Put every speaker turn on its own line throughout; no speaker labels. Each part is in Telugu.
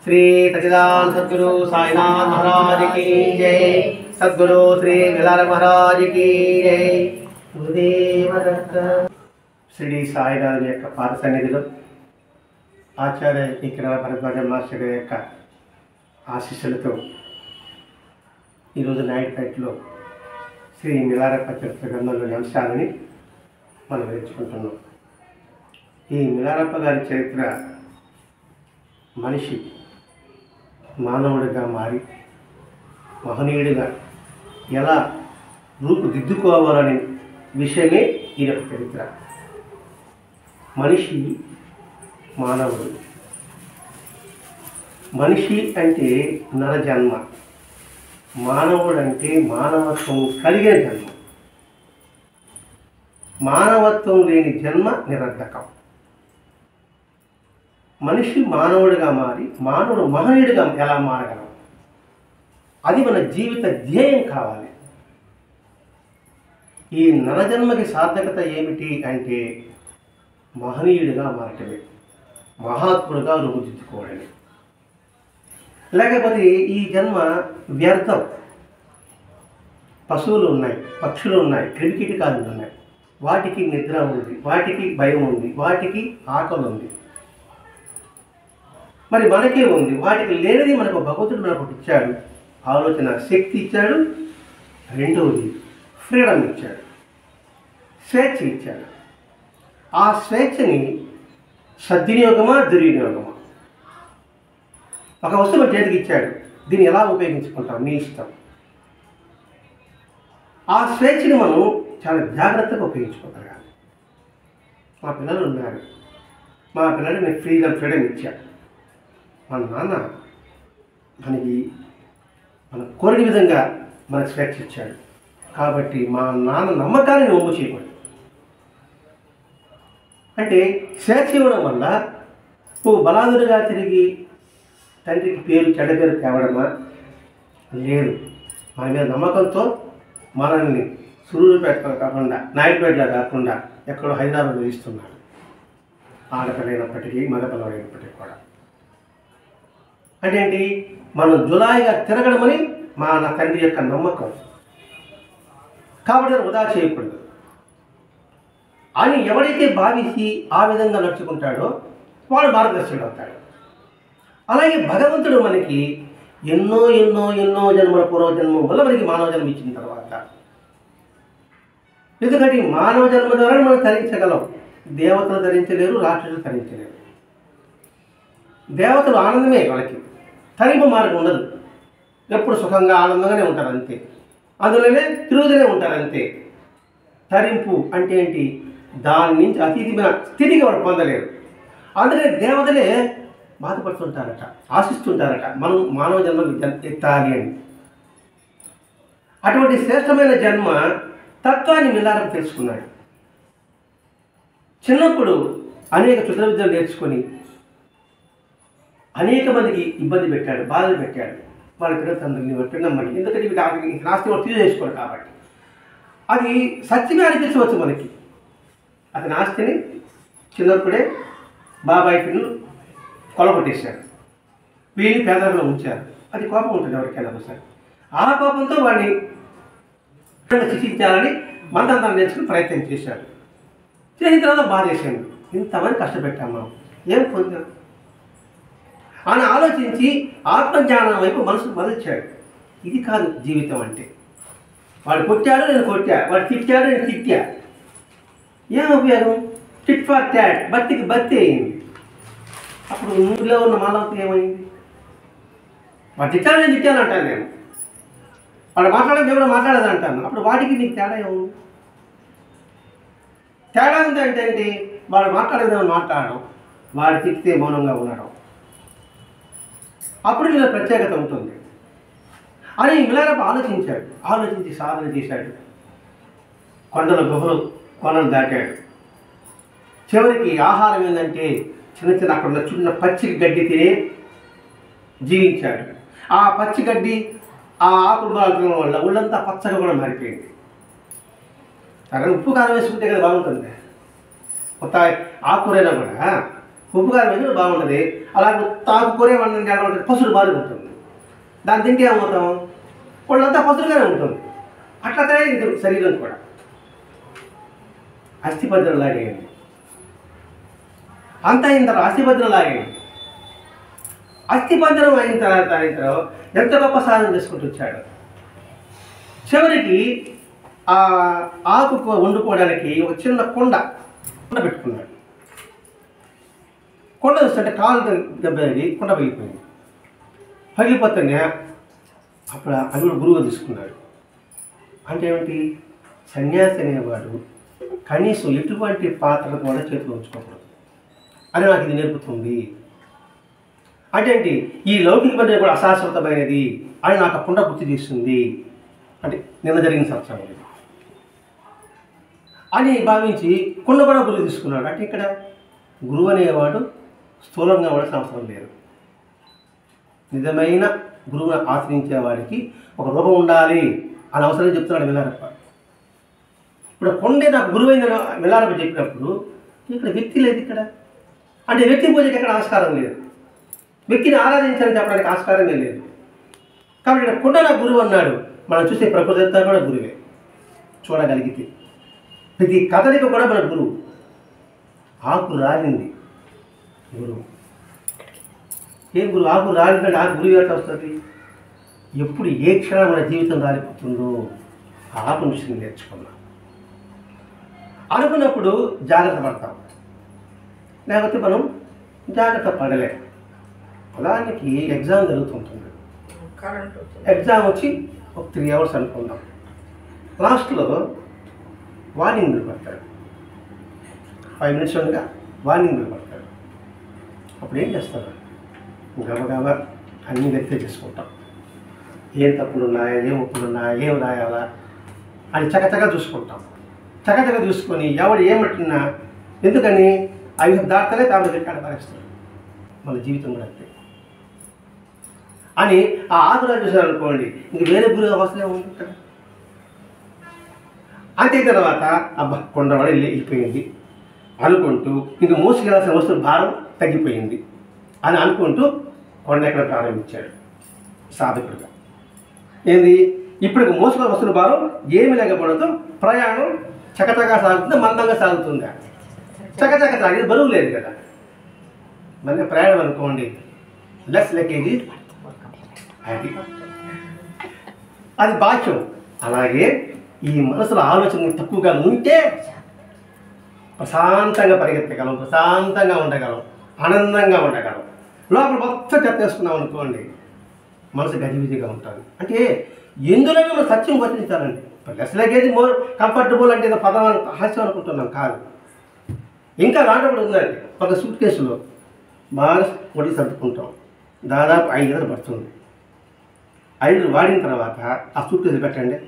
श्री सच्चिदानंद सद्गुरु साईनाथ महाराज की जय। सद्गुरु श्री मिलार महाराज की जय। गुरुदेव दत्त। श्री సాయినాథుని యొక్క పాద సన్నిధిలో ఆచార్య విక్రమ భరద్వాజ మాస్టర్ యొక్క ఆశీస్సులతో ఈరోజు నాయుడుపేటలో శ్రీ మిలారప్ప చరిత్ర గ్రంథంలోని అంశాలని మనం నేర్చుకుంటున్నాం. ఈ మిలారప్ప గారి చరిత్ర మనిషి మానవుడిగా మారి మహనీయుడిగా ఎలా రూపుదిద్దుకోవాలనే విషయమే ఈ యొక్క చరిత్ర. మనిషి మానవుడు. మనిషి అంటే నర జన్మ, మానవుడు అంటే మానవత్వం కలిగిన జన్మ. మానవత్వం లేని జన్మ నిరర్ధకం. మనిషి మానవుడిగా మారి మానవుడు మహనీయుడిగా ఎలా మారగలం, అది మన జీవిత ధ్యేయం కావాలి. ఈ నరజన్మకి సార్థకత ఏమిటి అంటే మహనీయుడిగా మారటమే, మహాత్ముడిగా రూపుదిద్దుకోవడమే. లేకపోతే ఈ జన్మ వ్యర్థం. పశువులు ఉన్నాయి, పక్షులు ఉన్నాయి, క్రిమికీటకాలు ఉన్నాయి. వాటికి నిద్ర ఉంది, వాటికి భయం ఉంది, వాటికి ఆకలి ఉంది. మరి మనకే ఉంది. వాటికి లేనిది మనకు భగవంతుడు మనకు ఇచ్చాడు. ఆలోచన శక్తి ఇచ్చాడు. రెండవది ఫ్రీడమ్ ఇచ్చాడు, స్వేచ్ఛ ఇచ్చాడు. ఆ స్వేచ్ఛని సద్వినియోగమా దుర్వినియోగమా? ఒక వస్తువు చేతికి ఇచ్చాడు, దీన్ని ఎలా ఉపయోగించుకుంటాం నీ ఇష్టం. ఆ స్వేచ్ఛని మనం చాలా జాగ్రత్తగా ఉపయోగించుకోగలగాలి. మా పిల్లలు ఉన్నారు, మా పిల్లలు నేను ఫ్రీడమ్ ఇచ్చాడు. మన నాన్న మనకి మన కోరిన విధంగా మనకు స్వేచ్ఛ ఇచ్చాడు. కాబట్టి మా నాన్న నమ్మకాన్ని ఒమ్ము చేయకూడదు. అంటే స్వేచ్ఛ ఇవ్వడం వల్ల నువ్వు బలాదురుగా తిరిగి తండ్రికి చెడ్డ పేరు తేవడమా? లేదు. మన మీద నమ్మకంతో మనల్ని సూళ్ళూరుపేటలో కాకుండా నాయుడుపేటలో కాకుండా ఎక్కడో హైదరాబాద్లో ఇస్తున్నాడు. ఆడపిల్లైనప్పటికీ మగపిల్లైనప్పటికీ కూడా. అంటే ఏంటి? మనం జులాయిగా తిరగడమని నా తండ్రి యొక్క నమ్మకం. కాబట్టి వృధా చేయకూడదు అని ఎవడైతే భావించి ఆ విధంగా నడుచుకుంటాడో వాడు మార్గదర్శకుడు అవుతాడు. అలాగే భగవంతుడు మనకి ఎన్నో ఎన్నో ఎన్నో జన్మల పూర్వజన్మం వల్ల మనకి మానవ జన్మ ఇచ్చిన తర్వాత, ఎందుకంటే మానవ జన్మ ద్వారా మనం తరించగలం. దేవతలు ధరించలేరు, రాక్షసులు ధరించలేరు. దేవతలు ఆనందమే, వాళ్ళకి తరింపు మార్గం ఉండదు. ఎప్పుడు సుఖంగా ఆనందంగానే ఉంటారు అంతే. అందులోనే తిరుగుతూనే ఉంటారు అంతే. తరింపు అంటే ఏంటి? దాని నుంచి అతీతమైన స్థితికి వాడు పొందలేరు. అందుకని దేవతలే బాధపడుతుంటారట, ఆశిస్తుంటారట మనం మానవ జన్మ ఎత్తాలి అని. అటువంటి శ్రేష్టమైన జన్మ తత్వాన్ని మిలారప్ప తెలుసుకున్నాడు. చిన్నప్పుడు అనేక క్షుద్ర విద్యలు నేర్చుకొని అనేక మందికి ఇబ్బంది పెట్టాడు, బాధలు పెట్టాడు. వాళ్ళ పిల్లతండ్రులని పిల్లమ్మని. ఎందుకంటే వీటి నాస్తి వాడు తీసేసుకోరు కాబట్టి. అది సత్యమే అనిపించవచ్చు మనకి. అతని ఆస్తిని చిన్నప్పుడే బాబాయ్ పిల్లలు కొలగొట్టేశారు, వీళ్ళని పేదరికంలో ఉంచారు. అది కోపం ఉంటుంది ఎవరికైనా ఒకసారి. ఆ కోపంతో వాడిని శిక్షించాలని మంత్రం నేర్చుకుని ప్రయత్నం చేశాడు. చేసిన తర్వాత బాధేసాడు. ఇంతమంది కష్టపెట్టాము, ఏం పొందాం అని ఆలోచించి ఆత్మజ్ఞానం వైపు మనసు మరల్చాడు. ఇది కాదు జీవితం అంటే. వాడు కొట్టాడు, నేను కొట్టా. వాడు తిట్టాడు, నేను తిట్టా. ఏం ఉపయోగం? టిట్ ఫర్ ట్యాట్, బతికి బతి అయింది. అప్పుడు ఊళ్ళో ఉన్న మానవత ఏమైంది? వాడు తిట్టాడు, నేను తిట్టాను అంటాను నేను. వాడు మాట్లాడడం ఎవడో మాట్లాడదు అంటాను. అప్పుడు వాడికి నీకు తేడా ఏముంది? తేడా ఉంది అంటే ఏంటి? వాడు మాట్లాడేదేమో మాట్లాడడం, వాడు తిట్టితే మౌనంగా ఉండడం. అప్పుడు ఇలా ప్రత్యేకత ఉంటుంది అని మిలారప్ప ఆలోచించాడు. ఆలోచించి సాధన చేశాడు. కొండల గుహలు కొనలు దాటాడు. చివరికి ఆహారం ఏంటంటే చిన్న చిన్న అక్కడ ఉన్న చిన్న పచ్చి గడ్డి తినే జీవించాడు. ఆ పచ్చి గడ్డి ఆ ఆకులు బాగడం వల్ల ఒళ్ళంతా పచ్చగా కూడా మారిపోయింది. అక్కడ ఉప్పు కారం వేసుకుంటే కదా బాగుంటుంది. కొత్త ఆకుకూరైనా కూడా ఉప్పు కారం వేసి బాగుంటుంది. అలాగే తాకు కూరే వండడానికి ఎలా ఉంటుంది, పసురు బాగా ఉంటుంది. దాన్ని తింటే ఏమవుతాం, వాళ్ళంతా పసురుగానే ఉంటుంది. అట్లా తయారైంది శరీరం కూడా. అస్థిపంజరం లాగేయండి, అంత అయిన తర్వాత అస్థిపంజరం లాగేయండి. అస్థిపంజరం అయిన తర్వాత ఎంత గొప్ప సాధన చేసుకుంటూ వచ్చాడు. చివరికి ఆ ఆకు వండుకోవడానికి ఒక చిన్న కొండ పెట్టుకున్నాడు. కొండ చూస్తుంటే కాలు దెబ్బకి కొండ పగిలిపోయింది. పగిలిపోతేనే అప్పుడు అది కూడా గురువుగా తీసుకున్నాడు. అంటే ఏమిటి, సన్యాసి అనేవాడు కనీసం ఎటువంటి పాత్రలు కూడా చేతిలో ఉంచుకోకూడదు అని నాకు ఇది నేర్పుతుంది. అంటే ఏంటి, ఈ లౌకిక పని కూడా అశాశ్వతమైనది అని నాకు కుండ గుర్తు చేస్తుంది. అంటే నిన్న జరిగిన సంవత్సరం అని భావించి కుండ కూడా గురువు తీసుకున్నాడు. అంటే ఇక్కడ గురువు అనేవాడు స్థూలంగా ఉండాల్సిన అవసరం లేదు. నిజమైన గురువును ఆశ్రయించే వాడికి ఒక రూపం ఉండాలి అని అవసరం చెప్తున్నాడు మిల్లారప్ప. ఇప్పుడు కొండే నాకు గురువైన మిల్లారప్ప చెప్పినప్పుడు ఇక్కడ వ్యక్తి లేదు. ఇక్కడ అంటే వ్యక్తి పూజకి ఎక్కడ ఆస్కారం లేదు, వ్యక్తిని ఆరాధించాలని చెప్పడానికి ఆస్కారమే లేదు. కాబట్టి ఇక్కడ కొండ నాకు గురువు అన్నాడు. మనం చూసే ప్రకృతి అంతా కూడా గురువే చూడగలిగితే. ప్రతి కథలిక కూడా మన గురువు. ఆకు రాలింది గురువు. ఏం గురువు, ఆకు రాలిందంటే ఆ గురువు ఎట్లా వస్తుంది? ఎప్పుడు ఏ క్షణం మన జీవితం రాలిపోతుందో ఆకు నుంచి నేర్చుకున్నాం. అనుకున్నప్పుడు జాగ్రత్త పడతాం, లేకపోతే మనం జాగ్రత్త పడలేం. ఉదాహరణకి ఎగ్జామ్ జరుగుతుంటుంది. ఎగ్జామ్ వచ్చి ఒక 3 hours అనుకుందాం. లాస్ట్లో వార్నింగ్ బిల్ పడతాడు. 5 minutes ఉండగా వార్నింగ్ బిల్ పడతాడు. అప్పుడు ఏం చేస్తారు, గబగబా అన్నీ వెరిఫై చేసుకుంటాం. ఏం తప్పులు ఉన్నాయా, ఏం ఒప్పులు ఉన్నాయా, ఏం రాయాలా అని చకచగా చూసుకుంటాం. చకచగా చూసుకొని ఎవడు ఏమంటున్నా, ఎందుకని అవి దాటితేనే తాము రికార్డు పారేస్తారు. మన జీవితం కూడా అంతే అని ఆ ఆకురాలు చూసారు అనుకోండి, ఇంక వేరే గురువు అవసరం ఉంది కదా. అంతే తర్వాత అబ్బా కొండవాడు వెళ్ళిపోయింది అనుకుంటూ ఇంక మోసుకెళ్ళాల్సిన వస్తువుల భారం తగ్గిపోయింది అని అనుకుంటూ కొండ ఎక్కడ ప్రారంభించాడు సాధకుడుగా. ఏంది, ఇప్పుడు మోసుకున్న వస్తువుల భారం ఏమి లేకపోవడంతో ప్రయాణం చకచకా సాగుతుందా, మందంగా సాగుతుందా? చకచక సాగేది, బరువు లేదు కదా. మన ప్రయాణం అనుకోండి, లెస్ లగేజ్ అది బాహ్యం. అలాగే ఈ మనసులో ఆలోచన తక్కువగా ఉంటే ప్రశాంతంగా పరిగెత్తగలం, ప్రశాంతంగా ఉండగలం, ఆనందంగా ఉండగలం. లోపల మొత్తం చెత్తేసుకున్నాం అనుకోండి, మనసు గజిబిజిగా ఉంటుంది. అంటే ఎందులోనే మనం సత్యం వర్తించాలండి. లెస్ లగేజ్ మోర్ కంఫర్టబుల్ అంటే ఏదో పదం హాస్యం అనుకుంటున్నాం, కాదు. ఇంకా దాంట్లో కూడా ఉందండి. ఒక సూట్ కేసులో బాగా పొడి సర్దుకుంటాం, దాదాపు 5 గంటలు పడుతుంది. 5 వాడిన తర్వాత ఆ సూట్ కేసు పెట్టండి,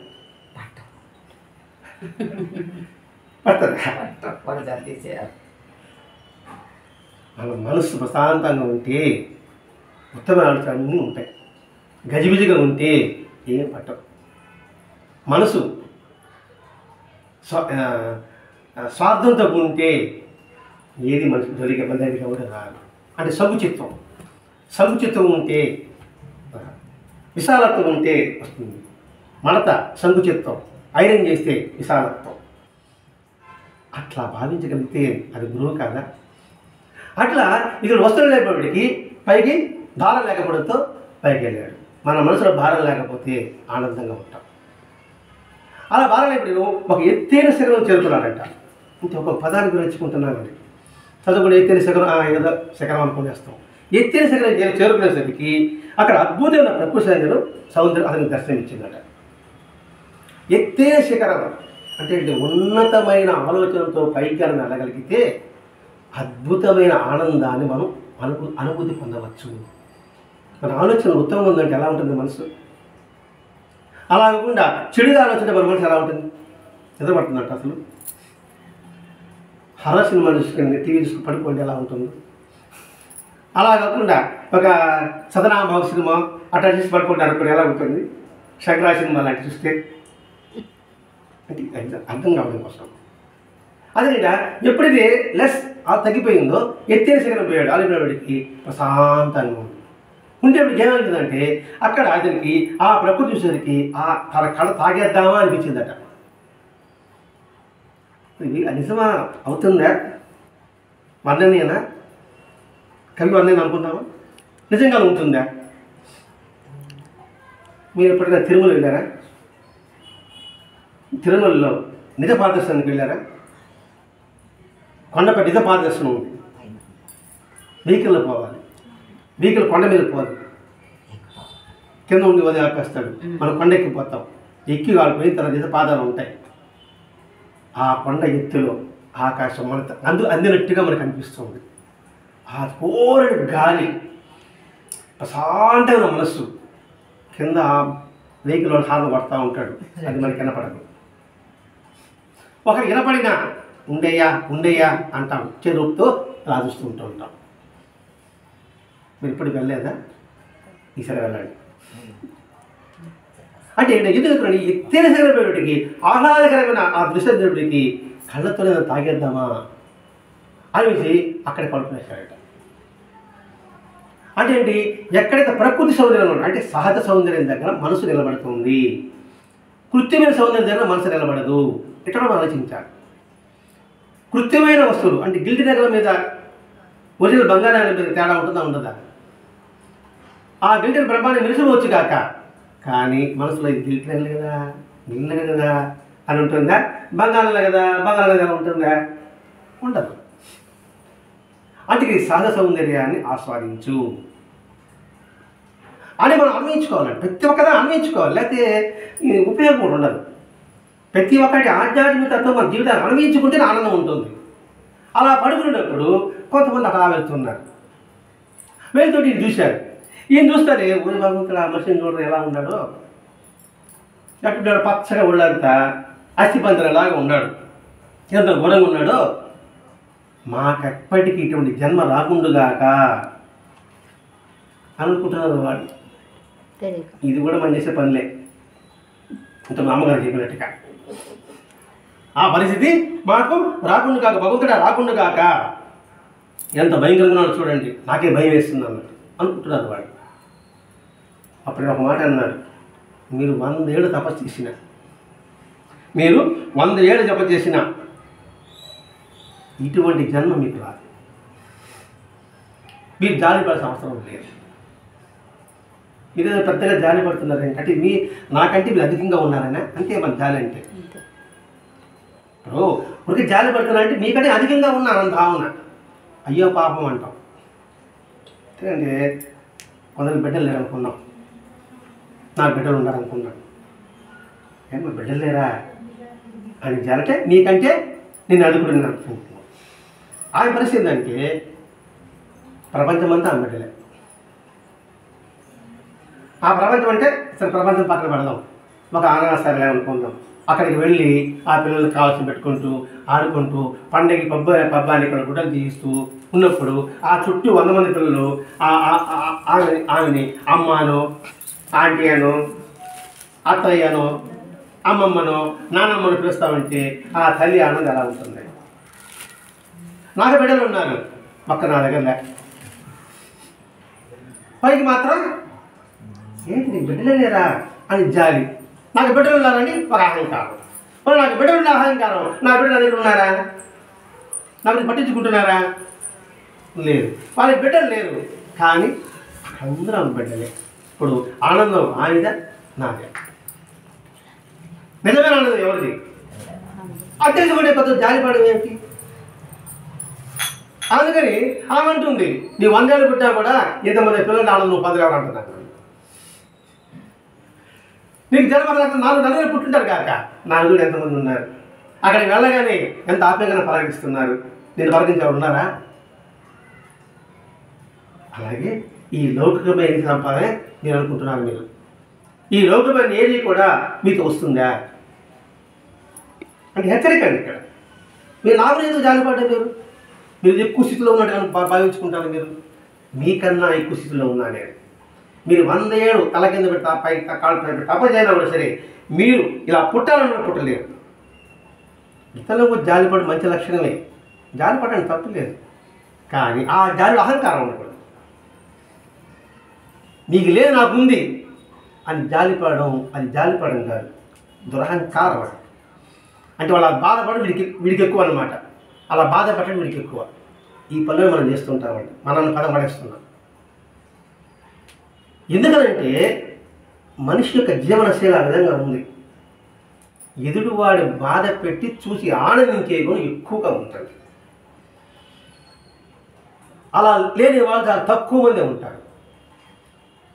పడుతుంది. మన మనసు ప్రశాంతంగా ఉంటే ఉత్తమ ఆలోచనలు అన్నీ ఉంటాయి. గజిబిజిగా ఉంటే ఏం పట్టవు. మనసు స్వార్థంతో ఉంటే ఏది మనసు జరిగే బంధానికి కూడా రాదు. అంటే సంకుచిత్వం ఉంటే, విశాలత్వం ఉంటే వస్తుంది. మడత సంకుచిత్వం, ఐరన్ చేస్తే విశాలత్వం. అట్లా భావించగలిగితే అది గురువు కాదా? అట్లా ఇక్కడ వస్తువులు లేకపోవడానికి పైకి భారం లేకపోవడంతో పైకి వెళ్ళాడు. మన మనసులో భారం లేకపోతే ఆనందంగా ఉంటాం. అలా భారం లేకపోతే ఒక ఎత్తైన శిఖరం చేరుకున్నాడంట. ఇంత ఒక పదాన్ని గురించుకుంటున్నామండి. చదువుకుని ఎత్తైన శిఖరం, ఏదో శిఖరం అనుకునేస్తాం. ఎత్తైన శిఖరం చేరుకునేసరికి అక్కడ అద్భుతమైన ప్రకృతి సౌందర్యం అతనికి దర్శనమిచ్చిందట. ఎత్తైన శిఖరం అంటే ఉన్నతమైన ఆలోచనతో పైకి వెళ్ళగలిగితే అద్భుతమైన ఆనందాన్ని మనం అనుభూతి పొందవచ్చు. మన ఆలోచన ఉత్తమంగా ఉందంటే ఎలా ఉంటుంది మనసు? అలా కాకుండా చెడుగా ఆలోచన మన మనసు ఎలా ఉంటుంది? నిద్రపడుతుందంట. అసలు హర్రర్ సినిమా చూసుకుని టీవీ చూసుకుని పడుకోండి ఎలా ఉంటుంది? అలా కాకుండా ఒక సదనాభావ సినిమా అట్లా చూసి పడుకుంటే అనుకోండి ఎలా ఉంటుంది? శంకరా సినిమా లాంటి చూస్తే అంటే అర్థం కావడం కోసం. అదేవిధంగా ఎప్పుడైతే లెస్ తగ్గిపోయిందో ఎత్తైన శిఖరం పోయాడు. ఆలిపోయినవాడికి ప్రశాంతంగా ఉంది. ఉండేప్పుడు ఏమైందంటే అక్కడ అతనికి ఆ ప్రకృతి చూసేసరికి తన కళ తాగేద్దామా అనిపించిందట. ఇది నిజమా అవుతుందా? వర్ణనేనా? కవి వర్ణన అనుకుందామా? నిజంగా ఉంటుందా? మీరు ఎప్పటికైనా తిరుమల వెళ్ళారా? తిరుమలలో నిజ పాదర్శనానికి వెళ్ళారా? కొండపై నిజ పాదర్శనం ఉంది. వెహికల్లో పోవాలి. వెహికల్ కొండ మీద పోదు, కింద ఉండి వదిలి ఆపేస్తాడు. మనం కొండ ఎక్కిపోతాం. ఎక్కి వాళ్ళిపోయిన తర్వాత నిజ పాదాలు ఉంటాయి. ఆ కొండ ఎత్తులో ఆకాశం మన అందినట్టుగా మనకు అనిపిస్తుంది. ఆ కోరని గాలి, ప్రశాంతమైన మనస్సు. కింద వెహికల్ వాడు హార్న్ పడుతూ ఉంటాడు, అది మనకి వినపడదు. ఒకరికి వినపడినా ఉండయ్యా అంటాం, చెరుపుతో రాజుస్తూ ఉంటాం. మీరు ఇప్పటికి వెళ్ళలేదా? ఈసారి వెళ్ళండి. అంటే ఎందుకు ఎత్తైన శిఖరమైనటికి ఆహ్లాదకరమైన ఆ దృశ్యుడికి కళ్ళతో తాగేద్దామా అనేసి అక్కడ పడుకునేశారట. అంటే ఏంటి? ఎక్కడైతే ప్రకృతి సౌందర్యం అంటే సహజ సౌందర్యం దగ్గర మనసు నిలబడుతుంది, కృత్రిమైన సౌందర్యం దగ్గర మనసు నిలబడదు. ఇక్కడ ఆలోచించాలి. కృత్రిమైన వస్తువులు అంటే గిల్టి నగల మీద ఒరిజినల్ బంగారం మీద తేడా ఉంటుందా ఉండదా? ఆ గిల్టిన బ్రహ్మాన్ని మెరుసుకోవచ్చు కాక, కానీ మనసులో ఇది గిల్టిన కదా గిల్లిన కదా అని ఉంటుందా? బంగారం కదా బంగారం కదా ఉంటుందా? ఉండదు. అంటే ఈ సహజ సౌందర్యాన్ని ఆస్వాదించు అని మనం అన్వయించుకోవాలండి. ప్రతి ఒక్కదా అన్వయించుకోవాలి, లేకపోతే ఉపయోగం కూడా ఉండదు. ప్రతి ఒక్కటి ఆధ్యాత్మికతతో మన జీవితాన్ని అన్వయించుకుంటేనే ఆనందం ఉంటుంది. అలా పడుకున్నప్పుడు కొంతమంది అలా వెళ్తున్నారు. వెళ్తుంటే ఈయన చూశారు. ఈయన చూస్తారే ఊరి భగవంతుడు ఆ మనిషిని చూడరు ఎలా ఉన్నాడో, ఎక్కడ పచ్చగా ఒళ్ళంతా అస్థిపంజరంలాగా ఉన్నాడు, ఎంత ఘోరంగా ఉన్నాడో, మాకెప్పటికీ ఇటువంటి జన్మ రాకుండుగాక అనుకుంటున్నారు వాడు. ఇది కూడా మనం చేసే పనిలే, ఇంత మా అమ్మగారు చెప్పినట్టుగా. ఆ పరిస్థితి మాకు రాకుండా కాక, భగవంతుడా రాకుండా కాక, ఎంత భయంకరంగా ఉన్నాడు చూడండి, నాకే భయం వేస్తుంది అన్నట్టు అనుకుంటున్నారు వాడు. అప్పుడు ఒక మాట అన్నాడు, మీరు 100 ఏళ్ళు తపస్సు చేసిన, మీరు 100 ఏళ్ళు జప చేసిన ఇటువంటి జన్మ మీకు రాదు. మీరు జాలి పడాల్సిన అవసరం లేదు. మీరు పెద్దగా జాలి పడుతున్నారు అంటే నాకంటే మీరు అధికంగా ఉన్నారనే అంతే మన జాలి అంటే. ఇప్పుడు ఊరికి జాలి పడుతున్నారంటే మీకంటే అధికంగా ఉన్నారని భావన, అయ్యో పాపం అంటాం. ఎందుకంటే కొందరికి బిడ్డలు లేరనుకున్నాం, నాకు బిడ్డలు ఉన్నారనుకున్నాను, ఏమో బిడ్డలు లేరా అని జరటే నీకంటే నేను అడుగుతున్నాను అనుకుంటున్నాను. ఆయన పరిస్థితి అంటే ప్రపంచమంతా ఆ బిడ్డలే. ఆ ప్రపంచం అంటే సరే ప్రపంచం పక్కన పెడదాం, ఒక ఆనందసారి అనుకుందాం. అక్కడికి వెళ్ళి ఆ పిల్లలు కావాల్సి పెట్టుకుంటూ ఆడుకుంటూ పండగకి పబ్బాన్ని ఇక్కడ గుడ్డలు తీయిస్తూ ఉన్నప్పుడు ఆ చుట్టూ 100 మంది పిల్లలు ఆమెని అమ్మనో ఆంటీ అనో అత్తయ్యనో అమ్మమ్మనో నానమ్మను పిలుస్తామంటే ఆ తల్లి ఆనందం ఎలా ఉంటుంది? నాకు బిడ్డలు ఉన్నారు, ఒక్క నా దగ్గర లే, పైకి మాత్రం ఏంటి నీకు బిడ్డలే లేరా అని జాలి. నాకు బిడ్డలు ఉన్నారని ఒక అహంకారం. మరి నాకు బిడ్డలు ఉన్న అహంకారం, నా బిడ్డలు నా దగ్గర ఉన్నారా? నా బిడ్డ పట్టించుకుంటున్నారా? లేదు. వాళ్ళకి బిడ్డలు లేరు, కానీ అందరం బిడ్డలే. ఇప్పుడు ఆనందం ఆవిడ నాదే. నిజమైన ఆనందం ఎవరిది? అత్యంత పెద్ద జాలిపడడం ఏమిటి? అందుకని ఆమె అంటుంది, నీ 100 ఏళ్ళు పుట్టా కూడా ఇంతమంది పిల్లలు ఆనందం నువ్వు 10 ఎవరు అంటున్నాను. నీకు జన్మ 4 నలుగురు పుట్టింటారు కాక, 4 ఎంతమంది ఉన్నారు? అక్కడికి వెళ్ళగానే ఎంత ఆప్యాయంగా పలకరిస్తున్నారు. నేను పలకించి ఎవరు ఉన్నారా? అలాగే ఈ లౌకికమైన ఏది సంపాదనే మీరు అనుకుంటున్నారు. మీరు ఈ లౌకికమైన ఏది కూడా మీకు వస్తుందా అంటే హెచ్చరిక అండి. ఇక్కడ మీరు నా గురించి ఎందుకు జాలిపడ్డా? మీరు ఎక్కువ స్థితిలో ఉన్నట్టు భావించుకుంటారు. మీరు మీకన్నా ఎక్కువ స్థితిలో ఉన్నా నేను. మీరు 100 ఏళ్ళు తల కింద పెట్టి పై కాళ్ళు పెట్టి తపజైనా కూడా సరే మీరు ఇలా పుట్టాలన్నా పుట్టలేరు. ఇతరులకు జాలిపడి మంచి లక్షణమే, జాలి పడడానికి తప్పు లేదు, కానీ ఆ జాలిలో అహంకారం ఉండకూడదు. నీకు లేదు నాకుంది అని జాలిపడడం, అది జాలిపడడం కాదు, దురహంకారం. అంటే వాళ్ళ బాధపడడం వీడికి ఎక్కువ అనమాట. అలా బాధపడడం వీడికి ఎక్కువ. ఈ పనులు మనం చేస్తుంటామండి, మనల్ని పదం పడేస్తున్నాం. ఎందుకనంటే మనిషి యొక్క జీవనశైలి ఆ విధంగా ఉంది. ఎదుటివాడి బాధ పెట్టి చూసి ఆనందించే గుణం ఎక్కువగా ఉంటుంది. అలా లేని వాళ్ళు చాలా తక్కువ మంది ఉంటారు.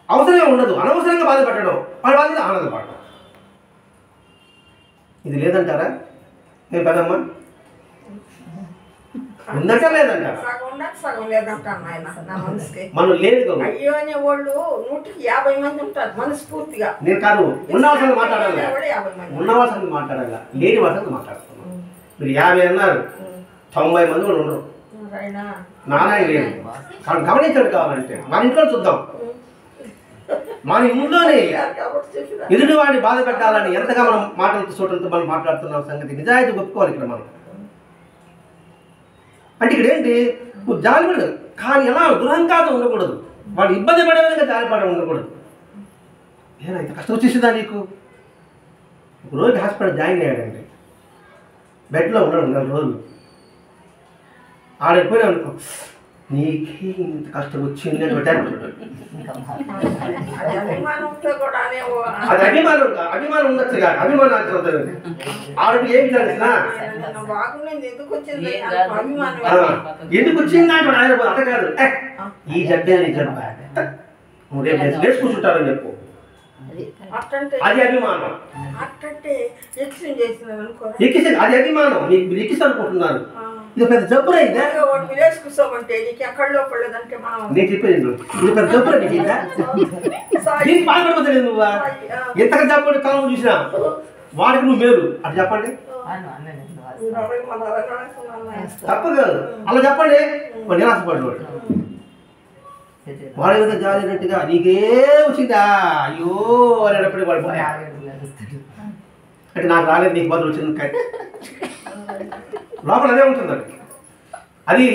అవసరమే ఉండదు, అనవసరంగా బాధపెట్టడం, వాడి బాధ ఆనందపడడం. ఇది లేదంటారా? నేను పెద్దమ్మ ఉందంటా లేదంటారా? మనం లేదు కదా.
అయ్యో అనే వాళ్ళు 150 మంది ఉంటారు మనస్ఫూర్తిగా.
నేను కాదు, ఉన్నవాసంగా మాట్లాడాలి, ఉన్నవాసంగా మాట్లాడాలి, లేని వాసంగా మాట్లాడుతున్నాను. మీరు 50 అన్నారు, 90 మంది కూడా ఉండరు. నారాయణ లేదు. కానీ గమనించండి, కావాలంటే మన ఇంట్లో చూద్దాం. మన ఇంట్లోనే ఎదుటివాడిని బాధ పెట్టాలని ఎంతగా మనం మాటలతో చూడటంతో మనం మాట్లాడుతున్నాం సంగతి నిజాయితీ ఒప్పుకోవాలి ఇక్కడ మనం. అంటే ఇక్కడ ఏంటి, నువ్వు జాలిపడదు, కానీ ఎలా దురహంకారం ఉండకూడదు, వాడు ఇబ్బంది పడే విధంగా జాలిపడడం ఉండకూడదు. ఏనా ఇంత కష్టం వచ్చేసిందా నీకు? ఒక రోజు హాస్పిటల్ జాయిన్ అయ్యాడండి, బెడ్లో ఉన్నాడు 4 రోజులు. ఆడైపోయినా అనుకో, నీకే ఇంత కష్టం వచ్చింది అని పెట్టాడు. అది అభిమానం ఉండొచ్చు కాదు, అభిమానం ఆవిడకి ఏమి తెలిసినా ఎందుకు వచ్చింది అంటే ఆయన అట్ట కాదు, ఈ జబ్బే నీ జబ్బ, నువ్వు రేపు లేచి కూర్చుంటారని చెప్పు. అది అభిమానం. ఎక్కిసి అది అభిమానం. మీరు ఎక్కిసి అనుకుంటున్నారు, ఇది పెద్ద జబ్బురా. ఇది నేను చెప్పేది ఇది పెద్ద జబ్బురా. నీకు దీనికి బాధపడిపోతాడు నువ్వా? ఎంతగా జబ్బు కాలం చూసినా వాడికి నువ్వు మేలు అటు చెప్పండి, తప్పు కాదు. అలా చెప్పండి, వాడు నిరాశపడ్డాడు. వాడి మీద జాలినట్టుగా నీకే వచ్చిందా అయ్యో అనేటప్పటికి వాడు అంటే నాకు రాలేదు, నీకు బదులు వచ్చింది లోపల అదే ఉంటుంది. అది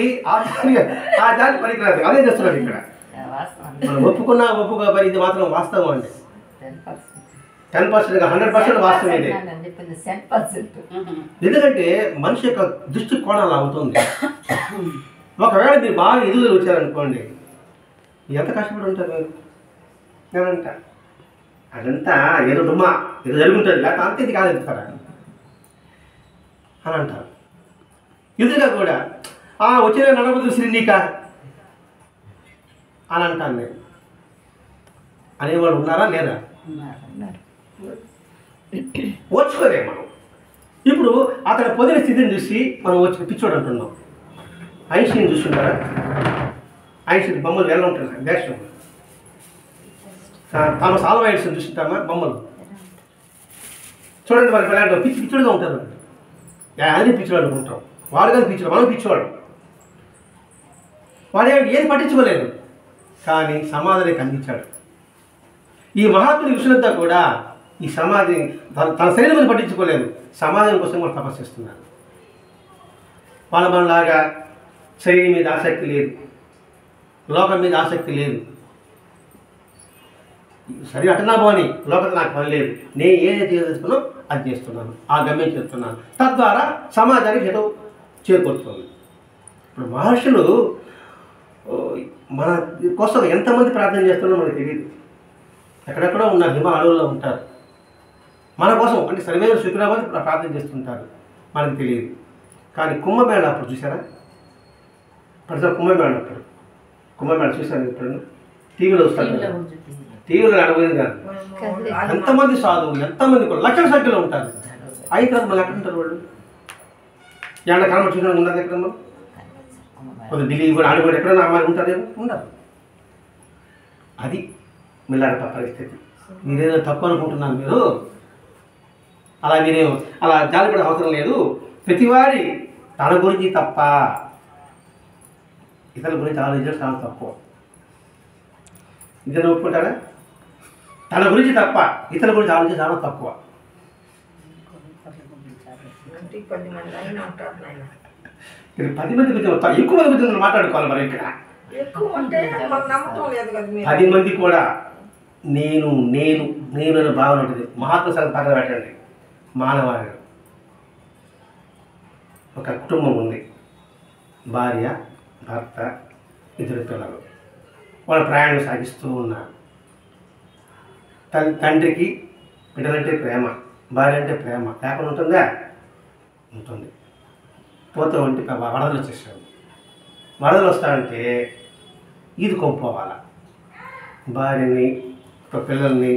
ఆ జాలి పనికిరాదు, అదే చేస్తున్నాడు ఇక్కడ. మనం ఒప్పుకున్నా ఒప్పుకోబడి ఇది మాత్రం వాస్తవం అండి. 10% 100% వాస్తవం ఇది. ఎందుకంటే మనిషి యొక్క దృష్టి కోణాలు అవుతుంది. ఒకవేళ మీరు బాగా ఎదుగుదల వచ్చారనుకోండి, ఎంత కష్టపడి ఉంటారు మీరు? నేనంట అదంతా ఏదో డుమ్మా ఏదో జరుగుతుంది, లేకపోతే అంత ఇది కాదెత్తారా అని అంటారు. ఎదురుగా కూడా వచ్చిన నడబదులు శ్రీనీక అని అంటాను నేను. అనేవాళ్ళు ఉన్నారా లేదా? ఓర్చుకోలే మనం. ఇప్పుడు అతని పొందిన స్థితిని చూసి మనం వచ్చి పిచ్చోడు అంటున్నాం. ఐన్స్టీన్ చూస్తుంటారా? ఐన్స్టీన్ బొమ్మలు ఎలా ఉంటారు దేశం. థామస్ ఆల్వా ఎడిసన్ చూస్తుంటామా బొమ్మలు? చూడండి, వాళ్ళకి ఎలాంటి పిచ్చిగా ఉంటారు. అన్ని పిచ్చివాడు అనుకుంటాం, వాడు కానీ పిచ్చివాడు, మనం పిచ్చివాడు. వాడు ఏది పట్టించుకోలేదు, కానీ సమాధిని అందించాడు. ఈ మహాత్ముడి విషయంతో కూడా ఈ సమాధి తన శరీరం పట్టించుకోలేదు, సమాజం కోసం కూడా తపస్సు చేస్తున్నారు. మనలాగా శరీరం మీద ఆసక్తి లేదు, లోకం మీద ఆసక్తి లేదు. సరే అటనా పోని, లోకత నాకు పని లేదు, నేను ఏదైతే చేసుకున్నా అది చేస్తున్నాను, ఆ గమ్యం చేస్తున్నాను, తద్వారా సమాజానికి ఏదో చేకూరుతుంది. ఇప్పుడు మహర్షులు మన కోసం ఎంతమంది ప్రార్థన చేస్తున్నారో మనకు తెలియదు. ఎక్కడెక్కడో ఉన్న హిమాలయాల్లో ఉంటారు, మన కోసం అంటే సర్వేరు శుక్రవారం ప్రార్థన చేస్తుంటారు, మనకు తెలియదు. కానీ కుంభమేళ అప్పుడు చూసారా? ప్రజలు కుంభమేళ చూశాను ఇప్పుడు టీవీలో వస్తారు కదా, టీవీలో అడగలేదు కాదు. ఎంతమంది సాధువులు, ఎంతమంది లక్షల సంఖ్యలో ఉంటారు. అయితే మళ్ళీ ఎక్కడ ఉంటారు వాళ్ళు? ఏమన్నా కనబడి చూసిన ఉన్నది ఎక్కడమ్మా? కొంచెం ఢిల్లీ కూడా ఆడిపోయి ఎక్కడన్నా అమ్మాయి ఉంటారేమో, ఉండరు. అది మిల్లారప పరిస్థితి. మీరేదో తప్పు అనుకుంటున్నాను. మీరు మీరేమో అలా జాలిపడే అవసరం లేదు. ప్రతివాడి తన గురించి తప్ప ఇతరుల గురించి ఆలోచించడం చాలా తక్కువ. ఇతరులు ఒప్పుకుంటారా? తన గురించి తప్ప ఇతరుల గురించి ఆలోచించడం చాలా తక్కువ. ఇక్కడ 10 మంది గురించి ఎక్కువ మంది గురించి మాట్లాడుకోవాలి మరి ఇక్కడ.
ఎక్కువ అంటే మాకు నమ్మకం లేదు కదా మీరు.
10 మంది కూడా నేను నేను నేను అనే భావన ఉంటుంది. మహాత్మ సంఘం పక్కన పెట్టండి. మానవాళి ఒక కుటుంబం ఉంది, భార్య భర్త 2 పిల్లలు. వాళ్ళు ప్రయాణం సాగిస్తూ ఉన్నారు. తండ్రికి బిడ్డలంటే ప్రేమ, భార్య అంటే ప్రేమ లేకుండా ఉంటుందా? ఉంటుంది. పోతూ ఉంటే వరదలు వచ్చేసాడు. వరదలు వస్తాయంటే ఈది కొంపోవాలా, భార్యని పిల్లల్ని